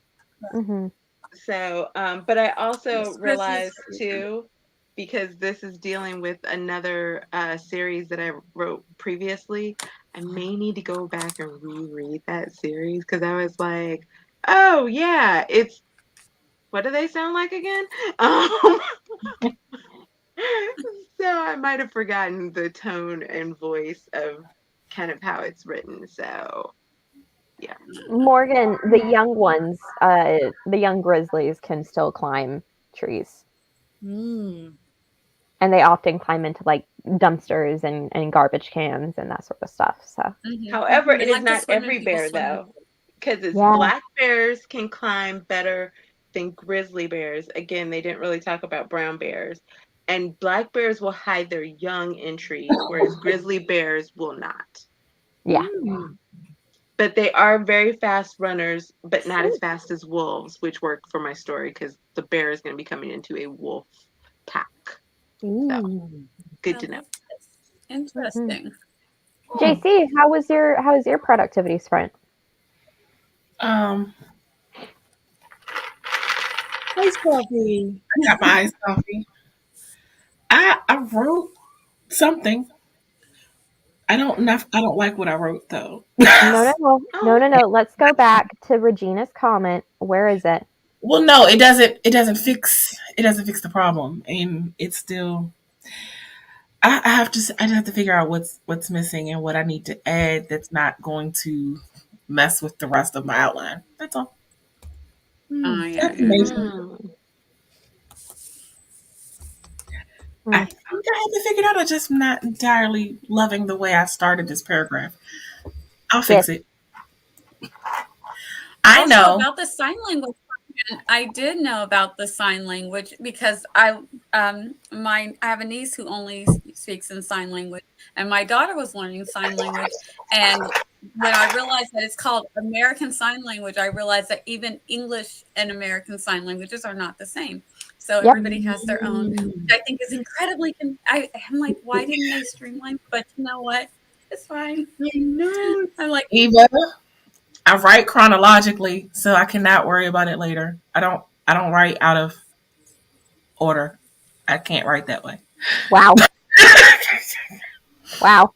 Mm-hmm. So, but I also realized too, because this is dealing with another series that I wrote previously, I may need to go back and reread that series because I was like, oh yeah, it's what do they sound like again? So I might have forgotten the tone and voice of kind of how it's written. So yeah. Morgan, the young ones, the young grizzlies can still climb trees. Mm. And they often climb into like dumpsters and garbage cans and that sort of stuff. So, however, it is not every bear though, because it's black bears can climb better than grizzly bears. Again, they didn't really talk about brown bears, and black bears will hide their young in trees, whereas grizzly bears will not. Yeah. But they are very fast runners, but not as fast as wolves, which worked for my story because the bear is going to be coming into a wolf pack. So, good to know. Interesting. JC, how was your productivity sprint? Iced coffee. I got my iced coffee. I wrote something. I don't like what I wrote though. No. Let's go back to Regina's comment. Where is it? Well, no, it doesn't fix the problem, and it's still. I have to figure out what's missing and what I need to add that's not going to mess with the rest of my outline. That's all. That's amazing. I think I have it figured out. I'm just not entirely loving the way I started this paragraph. I'll fix it. I know about the sign language. I did know about the sign language because I have a niece who only speaks in sign language, and my daughter was learning sign language. And when I realized that it's called American Sign Language, I realized that even English and American Sign Languages are not the same. So everybody has their own, which I think is incredibly. I'm like, why didn't they streamline? But you know what? It's fine. I'm like, Eva, I write chronologically, so I cannot worry about it later. I don't write out of order. I can't write that way. Wow. Wow.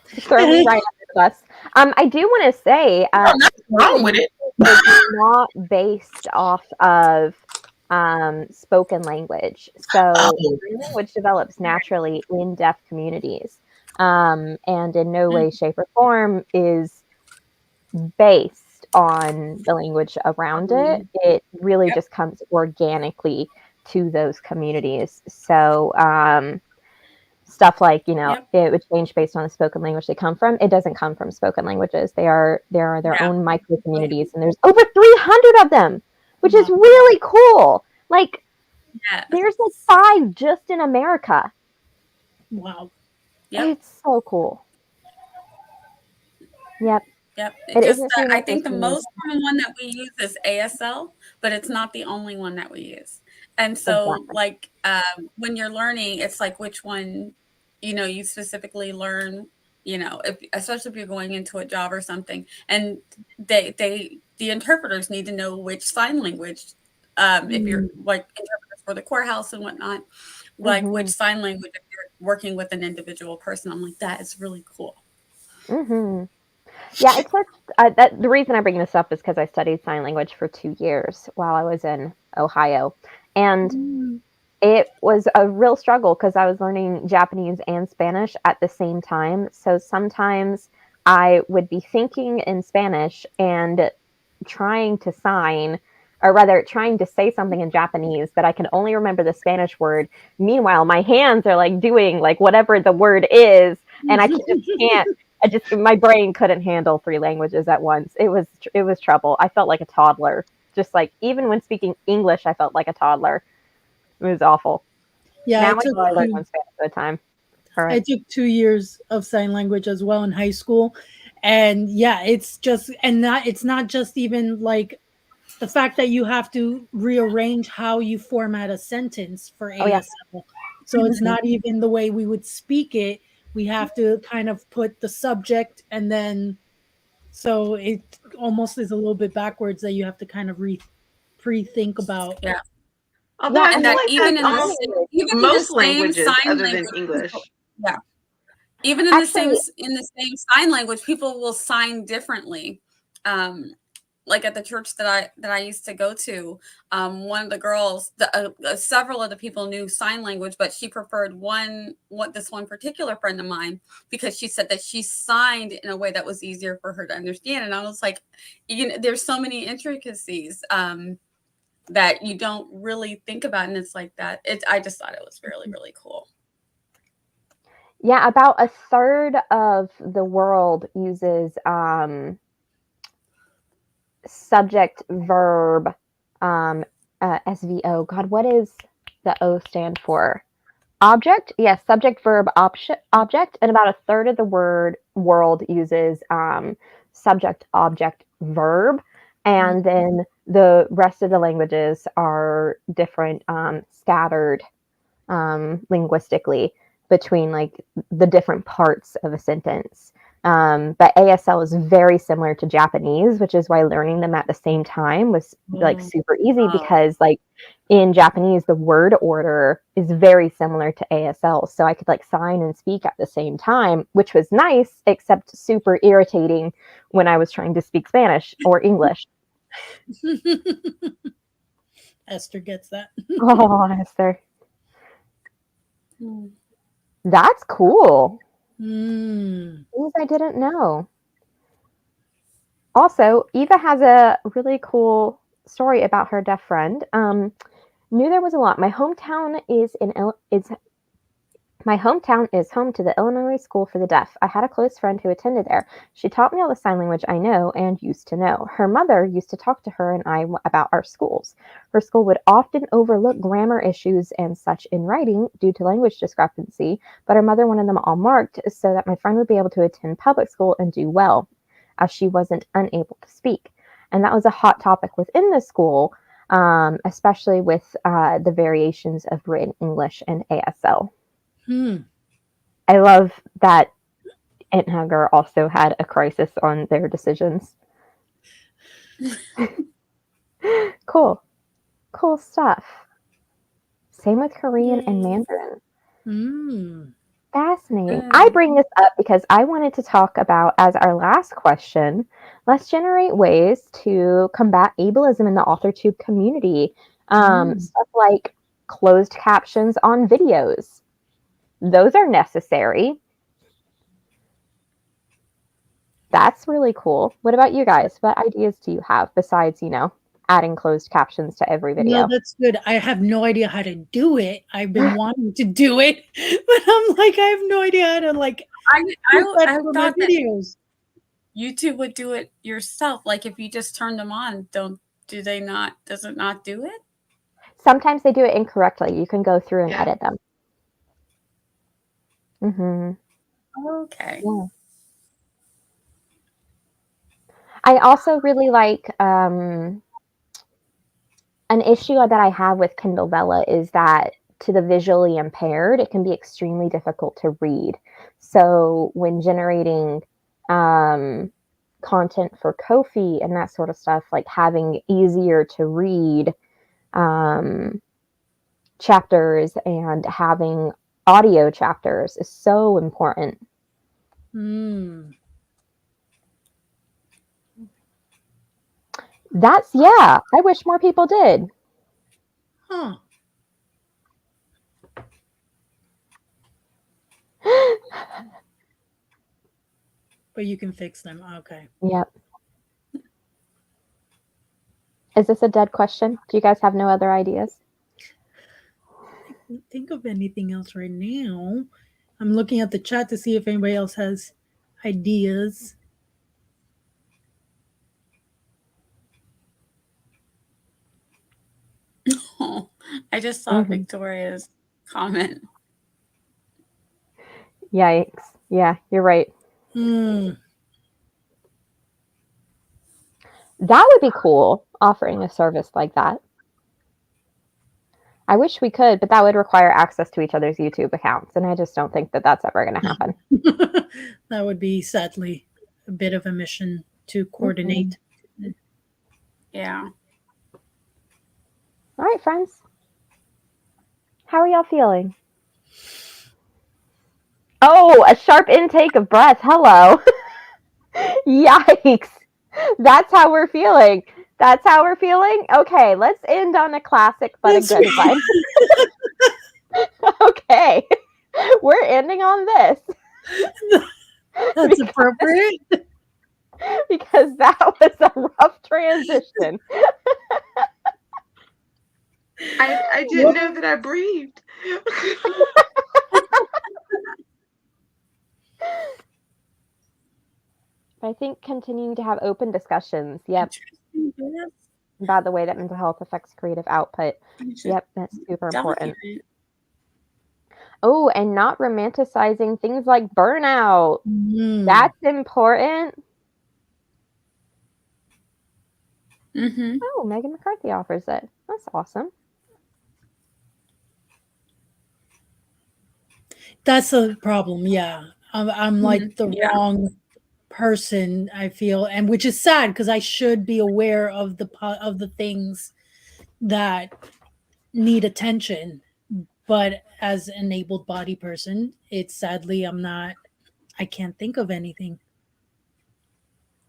Throw me right under the bus. I do want to say nothing wrong with it. It's not based off of spoken language. So language develops naturally in deaf communities. And in no way, shape, or form is based on the language around it. It really just comes organically to those communities. So stuff like, it would change based on the spoken language they come from. It doesn't come from spoken languages. They are their own micro communities, and there's over 300 of them, which is really cool. Like, there's like 5 just in America. Wow. It's so cool. Yep. I think the most common one that we use is ASL, but it's not the only one that we use. And so, like, when you're learning, it's like which one, you specifically learn, especially if you're going into a job or something. And the interpreters need to know which sign language, if you're like interpreters for the courthouse and whatnot, like which sign language if you're working with an individual person. I'm like, that is really cool. Yeah, it's such the reason I bring this up is because I studied sign language for 2 years while I was in Ohio, and it was a real struggle because I was learning Japanese and Spanish at the same time. So sometimes I would be thinking in Spanish and trying to sign, or rather trying to say something in Japanese, but I can only remember the Spanish word. Meanwhile, my hands are like doing like whatever the word is, and I just can't. My brain couldn't handle 3 languages at once. It was trouble. I felt like a toddler. Just like, even when speaking English, I felt like a toddler. It was awful. Yeah, now I learn one Spanish at a time. I took 2 years of sign language as well in high school. And yeah, it's not just even like the fact that you have to rearrange how you format a sentence for Oh, yeah. ASL. So it's not even the way we would speak it. We have to kind of put the subject and then, so it almost is a little bit backwards that you have to kind of pre-think about. Yeah. Although Yeah, I And feel that like even that's in all the most same languages sign other than language, people, English. yeah, even in actually, the same sign language, people will sign differently. Like at the church that I used to go to, one of the girls, several of the people knew sign language, but she preferred this one particular friend of mine because she said that she signed in a way that was easier for her to understand. And I was like, there's so many intricacies that you don't really think about, and it's like that. I just thought it was really, really cool. yeah, about a third of the world uses subject verb SVO. God, what is the O stand for? Object? Yes, subject verb object, and about a third of the world uses subject object verb, and then the rest of the languages are different, scattered linguistically between like the different parts of a sentence. But ASL is very similar to Japanese, which is why learning them at the same time was like super easy, because like in Japanese, the word order is very similar to ASL. So I could like sign and speak at the same time, which was nice, except super irritating when I was trying to speak Spanish or English. Esther gets that. Oh, Esther. That's cool. Things I didn't know. Also, Eva has a really cool story about her deaf friend. Knew there was a lot. My hometown is home to the Illinois School for the Deaf. I had a close friend who attended there. She taught me all the sign language I know and used to know. Her mother used to talk to her and I about our schools. Her school would often overlook grammar issues and such in writing due to language discrepancy, but her mother wanted them all marked so that my friend would be able to attend public school and do well, as she wasn't unable to speak. And that was a hot topic within the school, especially with the variations of written English and ASL. I love that Aunt Hagar also had a crisis on their decisions. Cool stuff. Same with Korean and Mandarin. Fascinating. I bring this up because I wanted to talk about, as our last question, let's generate ways to combat ableism in the AuthorTube community. Stuff like closed captions on videos. Those are necessary. That's really cool. What about you guys? What ideas do you have besides, adding closed captions to every video? No, that's good. I have no idea how to do it. I've been wanting to do it, but I'm like, I have no idea how to like. I for my thought that videos. YouTube would do it yourself. Like if you just turn them on, does it not do it? Sometimes they do it incorrectly. You can go through and edit them. Okay. Yeah. I also really like an issue that I have with Kindle Vella is that to the visually impaired, it can be extremely difficult to read. So when generating content for Ko-fi and that sort of stuff, like having easier to read chapters and having audio chapters is so important. I wish more people did. But you can fix them. Okay. Yep. Is this a dead question? Do you guys have no other ideas? I can't think of anything else right now. I'm looking at the chat to see if anybody else has ideas. Oh, I just saw Victoria's comment. Yikes. Yeah, you're right. That would be cool, offering a service like that. I wish we could, but that would require access to each other's YouTube accounts, and I just don't think that that's ever going to happen. That would be sadly a bit of a mission to coordinate. Yeah. All right, friends. How are y'all feeling? Oh, a sharp intake of breath. Hello. Yikes. That's how we're feeling. That's how we're feeling? Okay, let's end on a classic but a good one. Okay. We're ending on this. That's appropriate. Because that was a rough transition. I didn't know that I breathed. I think continuing to have open discussions, yep, about the way that mental health affects creative output. Yep, that's super important. Oh, and not romanticizing things like burnout. That's important. Oh, Megan McCarthy offers it. That's awesome. That's a problem. Yeah, I'm like the wrong person, I feel, and which is sad because I should be aware of the things that need attention, but as an able-bodied person, it's sadly I can't think of anything.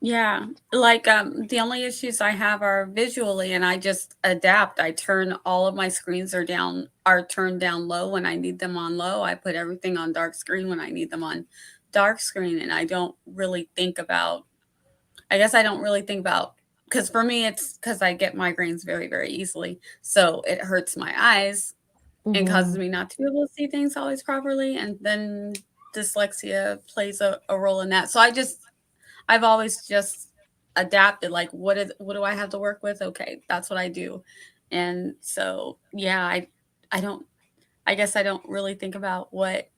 Yeah, like the only issues I have are visually, and I just adapt. I turn all of my screens are turned down low when I need them on low. I put everything on dark screen when I need them on dark screen, and I don't really think about. I guess I don't really think about, because for me it's because I get migraines very, very easily, so it hurts my eyes and causes me not to be able to see things always properly, and then dyslexia plays a role in that. So I've always just adapted, like, what do I have to work with? Okay, that's what I do. And so, yeah, I guess I don't really think about what.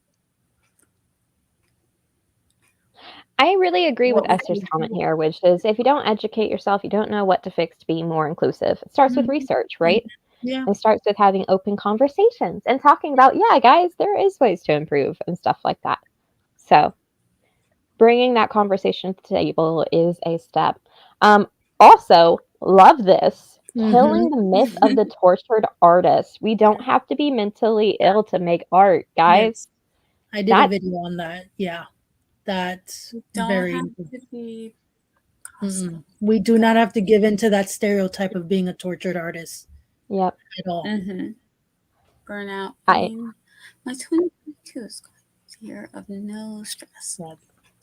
I really agree with Esther's comment here, which is if you don't educate yourself, you don't know what to fix to be more inclusive. It starts with research, right? Yeah. It starts with having open conversations and talking about, yeah, guys, there is ways to improve and stuff like that. So bringing that conversation to the table is a step. Also, love this. Killing the myth of the tortured artist. We don't have to be mentally ill to make art, guys. Yes. I did a video on that. Yeah. That's very we do not have to give into that stereotype of being a tortured artist. Yep. At all. Burnout. My 2022 is year of no stress.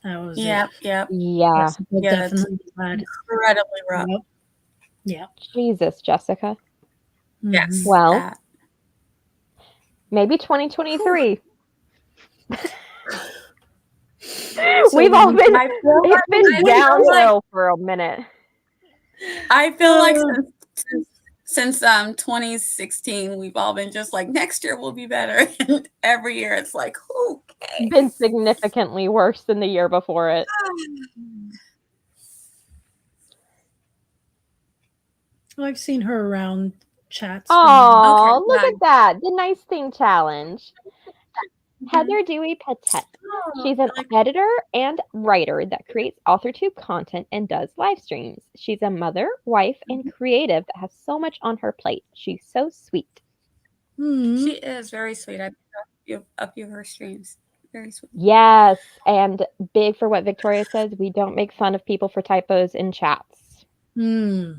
That was Yeah. Definitely bad. Incredibly rough. Yeah. Jesus, Jessica. Yes. Well, maybe 2023. We've all been, it's been downhill for a minute. I feel like since 2016, we've all been just like, next year will be better. And every year it's like, okay. Been significantly worse than the year before it. I've seen her around chats. Oh, look at that. The Nice Thing Challenge. Heather Dewey Patet. She's an editor and writer that creates AuthorTube content and does live streams. She's a mother, wife, and creative that has so much on her plate. She's so sweet. She is very sweet. I've seen a few of her streams. Very sweet. Yes, and big for what Victoria says, we don't make fun of people for typos in chats. Yeah,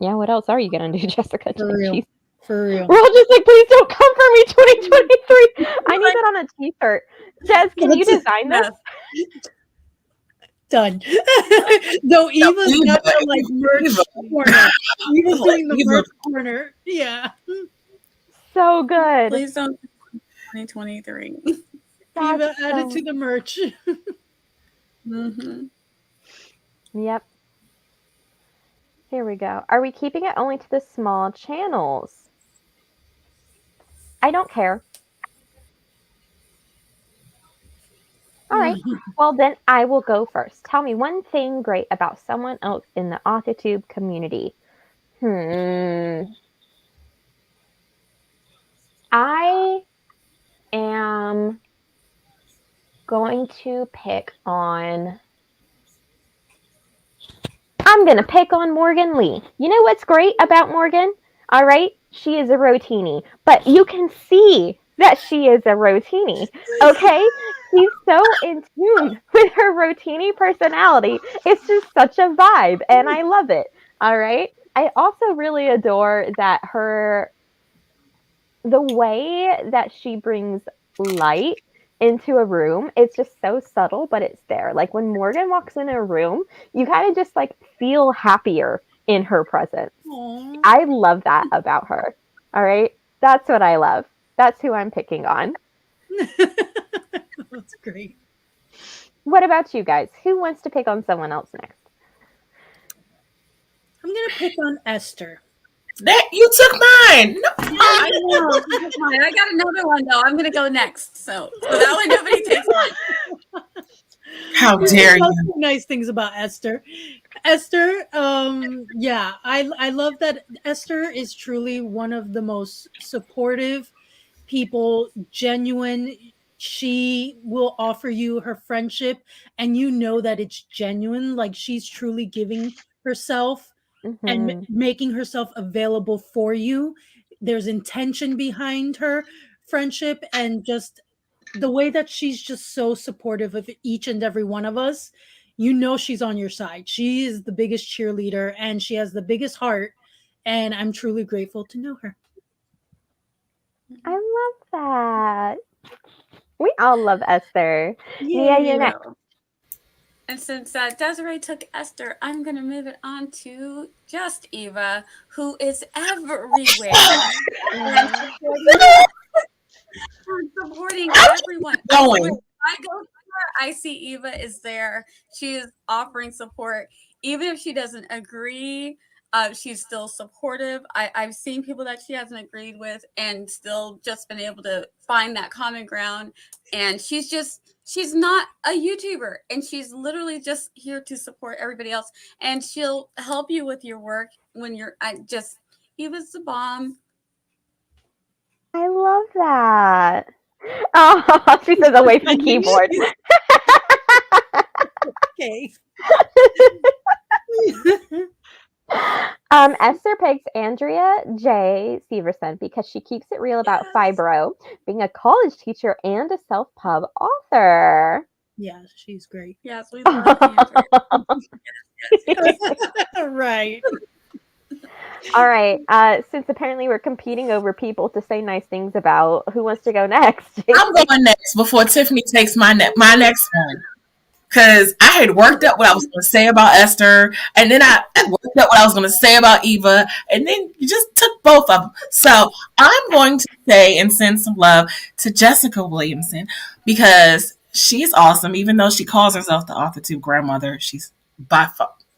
what else are you going to do, Jessica? For real. We're all just like, please don't come for me, 2023. I need that on a t-shirt. Jess, can you design this? Done. No, Eva's got the like merch corner. Eva's doing the merch corner. Yeah. So good. Please don't 2023. Eva added to the merch. Yep. Here we go. Are we keeping it only to the small channels? I don't care. All right. Well, then I will go first. Tell me one thing great about someone else in the AuthorTube community. I am going to pick on. I'm going to pick on Morgan Lee. You know what's great about Morgan? All right, she is a rotini, but you can see that she is a rotini, okay? She's so in tune with her rotini personality. It's just such a vibe, and I love it, all right? I also really adore that the way that she brings light into a room, it's just so subtle, but it's there. Like when Morgan walks in a room, you kind of just like feel happier in her presence. Aww. I love that about her. All right. That's what I love. That's who I'm picking on. That's great. What about you guys? Who wants to pick on someone else next? I'm going to pick on Esther. That you took mine. No. I know. You took mine. I got another one though. I'm gonna go next. So that way nobody takes mine. How dare you? Nice things about Esther. Esther, yeah, I love that Esther is truly one of the most supportive people, genuine. She will offer you her friendship and you know that it's genuine, like she's truly giving herself and making herself available for you. There's intention behind her friendship and just the way that she's just so supportive of each and every one of us. You know she's on your side. She is the biggest cheerleader and she has the biggest heart. And I'm truly grateful to know her. I love that. We all love Esther. Nia, you're next. And since Desiree took Esther, I'm going to move it on to just Eva, who is everywhere. and supporting everyone. Going. I go to her, I see Eva is there. She is offering support. Even if she doesn't agree, she's still supportive. I've seen people that she hasn't agreed with and still just been able to find that common ground. And she's not a YouTuber and she's literally just here to support everybody else. And she'll help you with your work when Eva's the bomb. I love that. Oh, she says away from the keyboard. Okay. Esther picks Andrea J. Severson because she keeps it real about fibro, being a college teacher and a self-pub author. Yeah, she's great. Yes, we love Andrea. Right. All right. Since apparently we're competing over people to say nice things about, who wants to go next? I'm going next before Tiffany takes my next one. Because I had worked up what I was going to say about Esther, and then I worked up what I was going to say about Eva, and then you just took both of them. So I'm going to say and send some love to Jessica Williamson because she's awesome, even though she calls herself the AuthorTube grandmother. She's by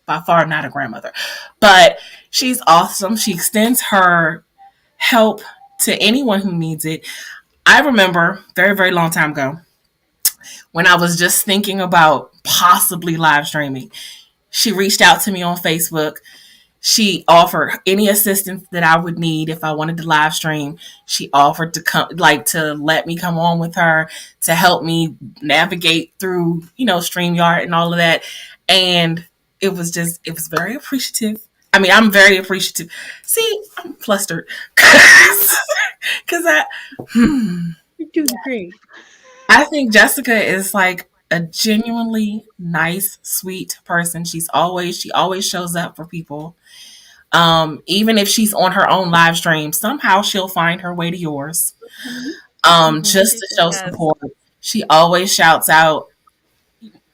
far not a grandmother, but she's awesome. She extends her help to anyone who needs it. I remember very, very long time ago, when I was just thinking about possibly live streaming, she reached out to me on Facebook. She offered any assistance that I would need if I wanted to live stream. She offered to come, to let me come on with her to help me navigate through, StreamYard and all of that. And it was very appreciative. I mean, I'm very appreciative. See, I'm flustered because You're doing great. I think Jessica is like a genuinely nice, sweet person. She always shows up for people. Even if she's on her own live stream, somehow she'll find her way to yours. Just to show support. She always shouts out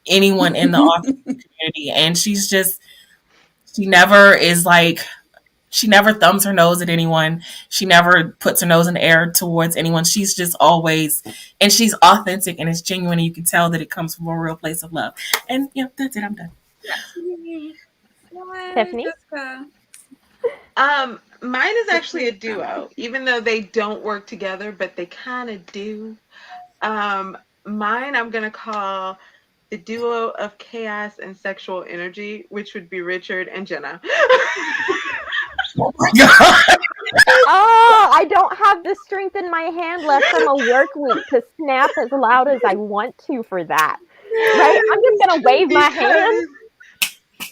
anyone in the author community, and she never thumbs her nose at anyone. She never puts her nose in the air towards anyone. She's just always, and she's authentic and it's genuine. And you can tell that it comes from a real place of love. And that's it. I'm done. Tiffany? Mine is actually a duo, even though they don't work together, but they kind of do. Mine I'm gonna call the duo of chaos and sexual energy, which would be Richard and Jenna. Oh my God. Oh, I don't have the strength in my hand left from a work week to snap as loud as I want to for that. Right? I'm just gonna wave my hand.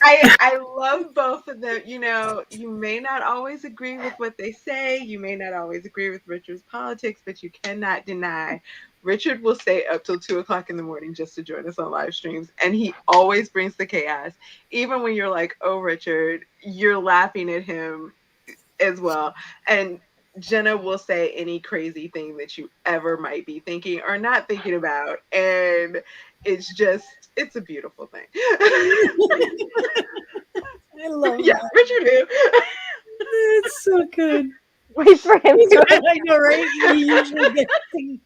I love both of them. You know, you may not always agree with what they say. You may not always agree with Richard's politics, but you cannot deny Richard will stay up till 2 o'clock in the morning just to join us on live streams. And he always brings the chaos. Even when you're like, oh, Richard, you're laughing at him as well. And Jenna will say any crazy thing that you ever might be thinking or not thinking about. And it's a beautiful thing. I love Yeah, that. Richard who? It's so good. Wait for him to. I know, right? You usually get things.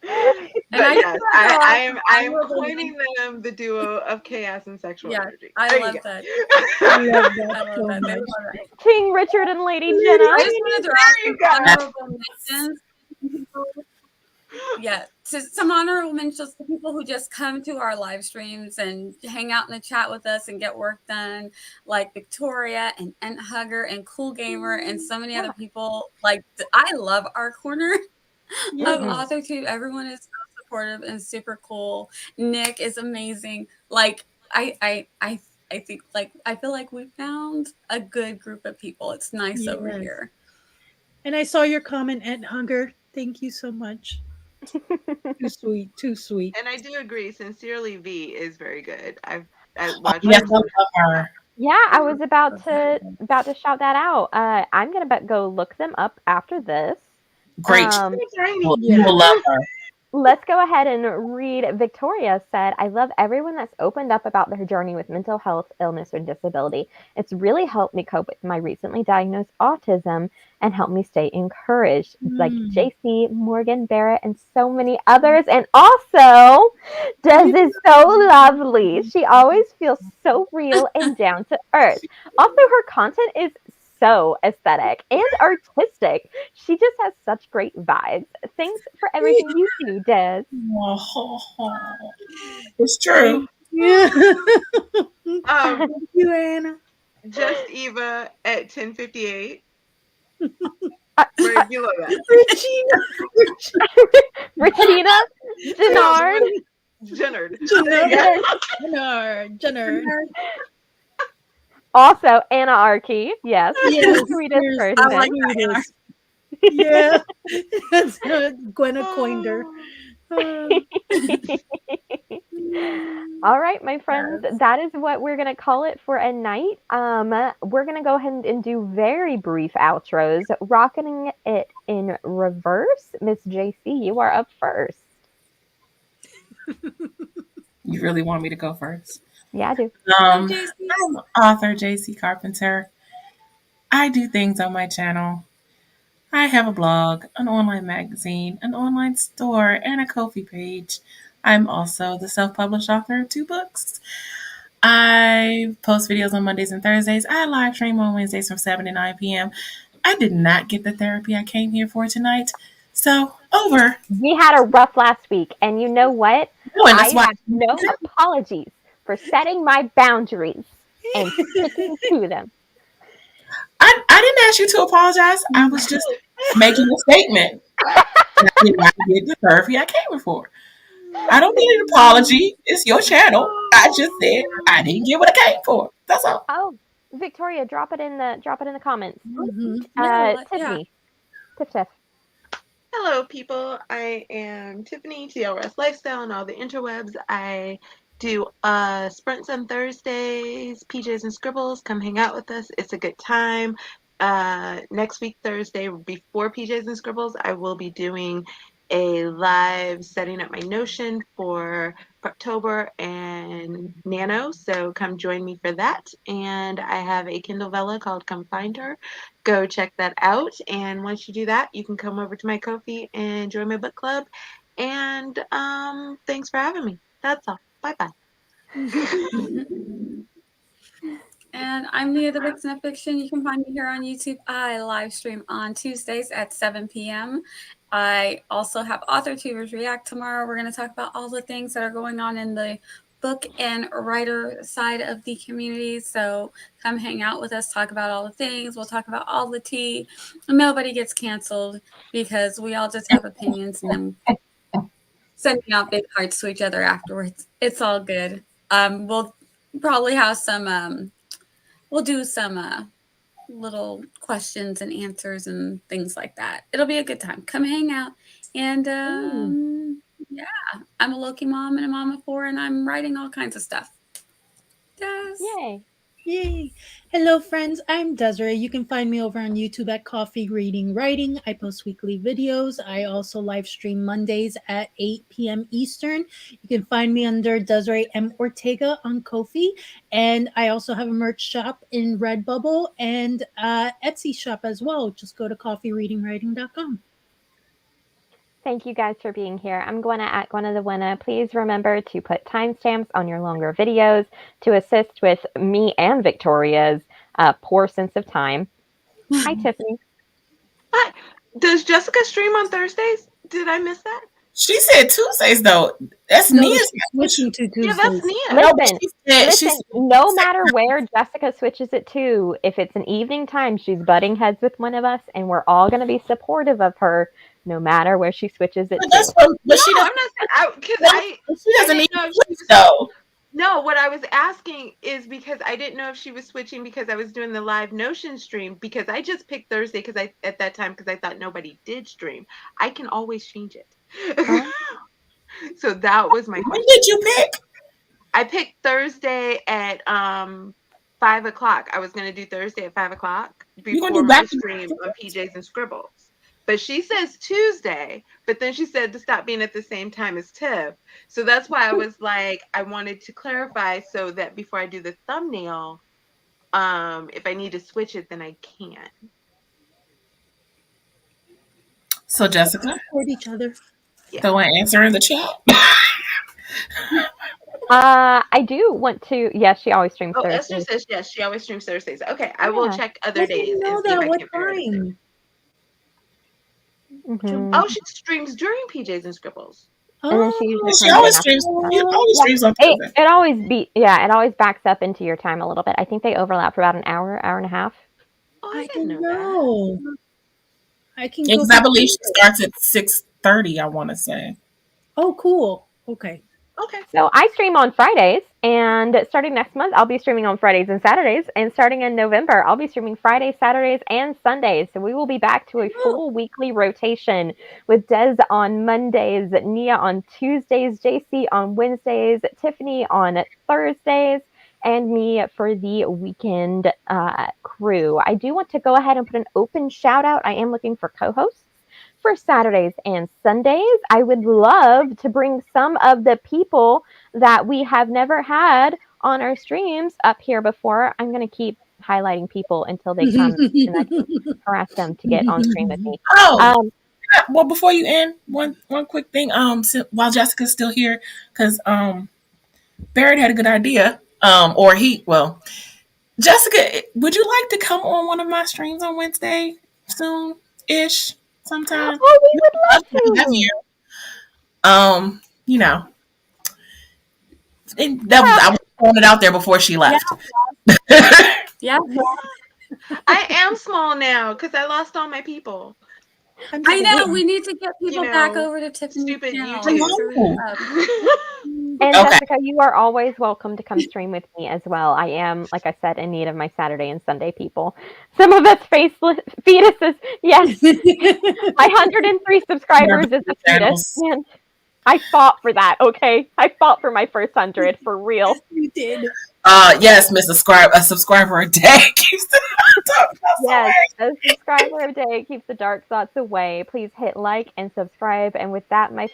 But I yes, just I am honorable coining them the duo of chaos and sexual Yeah, energy. I There you love go. that. I love that I love so that. They much. love it. King Richard and Lady Jenna. I just wanted to There ask you some go. honorable mentions. Yeah, to some honorable mentions to people who just come to our live streams and hang out in the chat with us and get work done, like Victoria and Ent Hugger and Cool Gamer and so many other people. Like I love our corner Yeah. of AuthorTube. Everyone is so supportive and super cool. Nick is amazing. Like I think like I feel like we found a good group of people. It's nice over Yes. here. And I saw your comment at Hunger. Thank you so much. Too sweet. Too sweet. And I do agree. Sincerely, V is very good. I watched. Yes, I love her. Yeah, I was about to shout that out. I'm gonna go look them up after this. Great. Tiny. You will love her. Let's go ahead and read. Victoria said, I love everyone that's opened up about their journey with mental health, illness, or disability. It's really helped me cope with my recently diagnosed autism and helped me stay encouraged. Like JC, Morgan, Barrett, and so many others. And also, Des is so lovely. She always feels so real and down to earth. Also, her content is so aesthetic and artistic. She just has such great vibes. Thanks for everything you do, Des. It's true. Yeah. Thank you, Anna. Just Eva at 10:58. Uh, Right, you love that. Regina, Jennard. Jennard. Also, Anna Archie. Yes, Yes, the sweetest there's- person. I like that. Yeah. That's Gwenna coined her. All right, my friends, that is what we're going to call it for a night. We're going to go ahead and do very brief outros, rocking it in reverse. Miss JC, you are up first. You really want me to go first? Yeah, I do. I'm author JC Carpenter. I do things on my channel. I have a blog, an online magazine, an online store, and a Ko-fi page. I'm also the self-published author of 2 books. I post videos on Mondays and Thursdays. I live stream on Wednesdays from 7 to 9 p.m. I did not get the therapy I came here for tonight. So, over. We had a rough last week, and you know what? Oh, and that's I why have no apologies for setting my boundaries and sticking to them. I didn't ask you to apologize. I was just making a statement. I did not get the therapy I came here for. I don't need an apology. It's your channel. I just said I didn't get what I came for. That's all. Oh, Victoria, drop it in the comments. Tiffany, Tiff. Hello, people. I am Tiffany, TLRS Lifestyle, and all the interwebs. I do sprints on Thursdays, PJs and Scribbles. Come hang out with us. It's a good time. Next week, Thursday, before PJs and Scribbles, I will be doing a live setting up my Notion for October and Nano. So come join me for that. And I have a Kindle Vella called Come Find Her. Go check that out. And once you do that, you can come over to my Ko-fi and join my book club. And thanks for having me. That's all. Bye-bye. And I'm Nia the Vixen of Fiction. You can find me here on YouTube. I live stream on Tuesdays at 7 p.m. I also have Author Tubers React tomorrow. We're going to talk about all the things that are going on in the book and writer side of the community. So come hang out with us, talk about all the things. We'll talk about all the tea. Nobody gets canceled because we all just have opinions and then sending out big hearts to each other afterwards. It's all good. We'll probably have some, we'll do some little questions and answers and things like that. It'll be a good time. Come hang out. And yeah, I'm a Loki mom and a mom of 4, and I'm writing all kinds of stuff. Yes. Yay. Yay. Hello, friends. I'm Desiree. You can find me over on YouTube at Coffee Reading Writing. I post weekly videos. I also live stream Mondays at 8 p.m. Eastern. You can find me under Desiree M. Ortega on Ko-fi. And I also have a merch shop in Redbubble and Etsy shop as well. Just go to coffeereadingwriting.com. Thank you guys for being here. I'm Gwenna at Gwenna the Winna. Please remember to put timestamps on your longer videos to assist with me and Victoria's poor sense of time. Hi, Tiffany. Hi. Does Jessica stream on Thursdays? Did I miss that? She said Tuesdays though. That's No, Nia's. she's switching to Tuesdays. Yeah, that's Nia. No, but Listen, she said no matter where Jessica switches it to, if it's an evening time, she's butting heads with one of us, and we're all going to be supportive of her no matter where she switches it But to. that's what, but she No, doesn't. I'm not. Because She doesn't I need didn't know to if switch she was- though. No, what I was asking is because I didn't know if she was switching because I was doing the live Notion stream, because I just picked Thursday because I thought nobody did stream. I can always change it. So that was my When question. did you pick? I picked Thursday at 5:00. I was gonna do Thursday at 5:00 You gonna before do my back to stream on PJs and Scribbles. But she says Tuesday, but then she said to stop being at the same time as Tiff. So that's why I was like, I wanted to clarify so that before I do the thumbnail, if I need to switch it, then I can. So Jessica, Support each other. throw an answer in the chat. I do want to. Yes, she always streams Oh, Esther Thursdays. says yes. She always streams Thursdays. Okay, I will Yeah. check other I days didn't know and see if that. I What can figure it out. time? Mhm. Oh, she streams during PJs and Scribbles. And then she usually She comes always in streams. after She that. always streams on It, Thursday. it always backs up into your time a little bit. I think they overlap for about an hour and a half. Oh, I didn't didn't know that. know. I can Yeah, go. 'cause I believe she starts at 6:30. I want to say. Oh, cool. Okay. Okay. So I stream on Fridays, and starting next month, I'll be streaming on Fridays and Saturdays. And starting in November, I'll be streaming Fridays, Saturdays, and Sundays. So we will be back to a full weekly rotation with Des on Mondays, Nia on Tuesdays, JC on Wednesdays, Tiffany on Thursdays, and me for the weekend crew. I do want to go ahead and put an open shout out. I am looking for co-hosts for Saturdays and Sundays. I would love to bring some of the people that we have never had on our streams up here before. I'm going to keep highlighting people until they come and I can harass them to get on stream with me. Oh, well, before you end, one quick thing. While Jessica's still here, because Barrett had a good idea. Jessica, would you like to come on one of my streams on Wednesday soon-ish? Sometime. Oh, we would love to. You know, I was throwing it out there before she left. Yeah. I am small now because I lost all my people. I know. We need to get people back over to Tiffany's Stupid channel. YouTube. And Okay. Jessica, you are always welcome to come stream with me as well. I am, like I said, in need of my Saturday and Sunday people. Some of us faceless fetuses. Yes, my 103 subscribers is a fetus. Man, I fought for that. Okay, I fought for my first 100 for real. You did. Yes, Miss a subscriber a day keeps the dark thoughts Yes, away. a subscriber a day keeps the dark thoughts away. Please hit like and subscribe. And with that, my friends.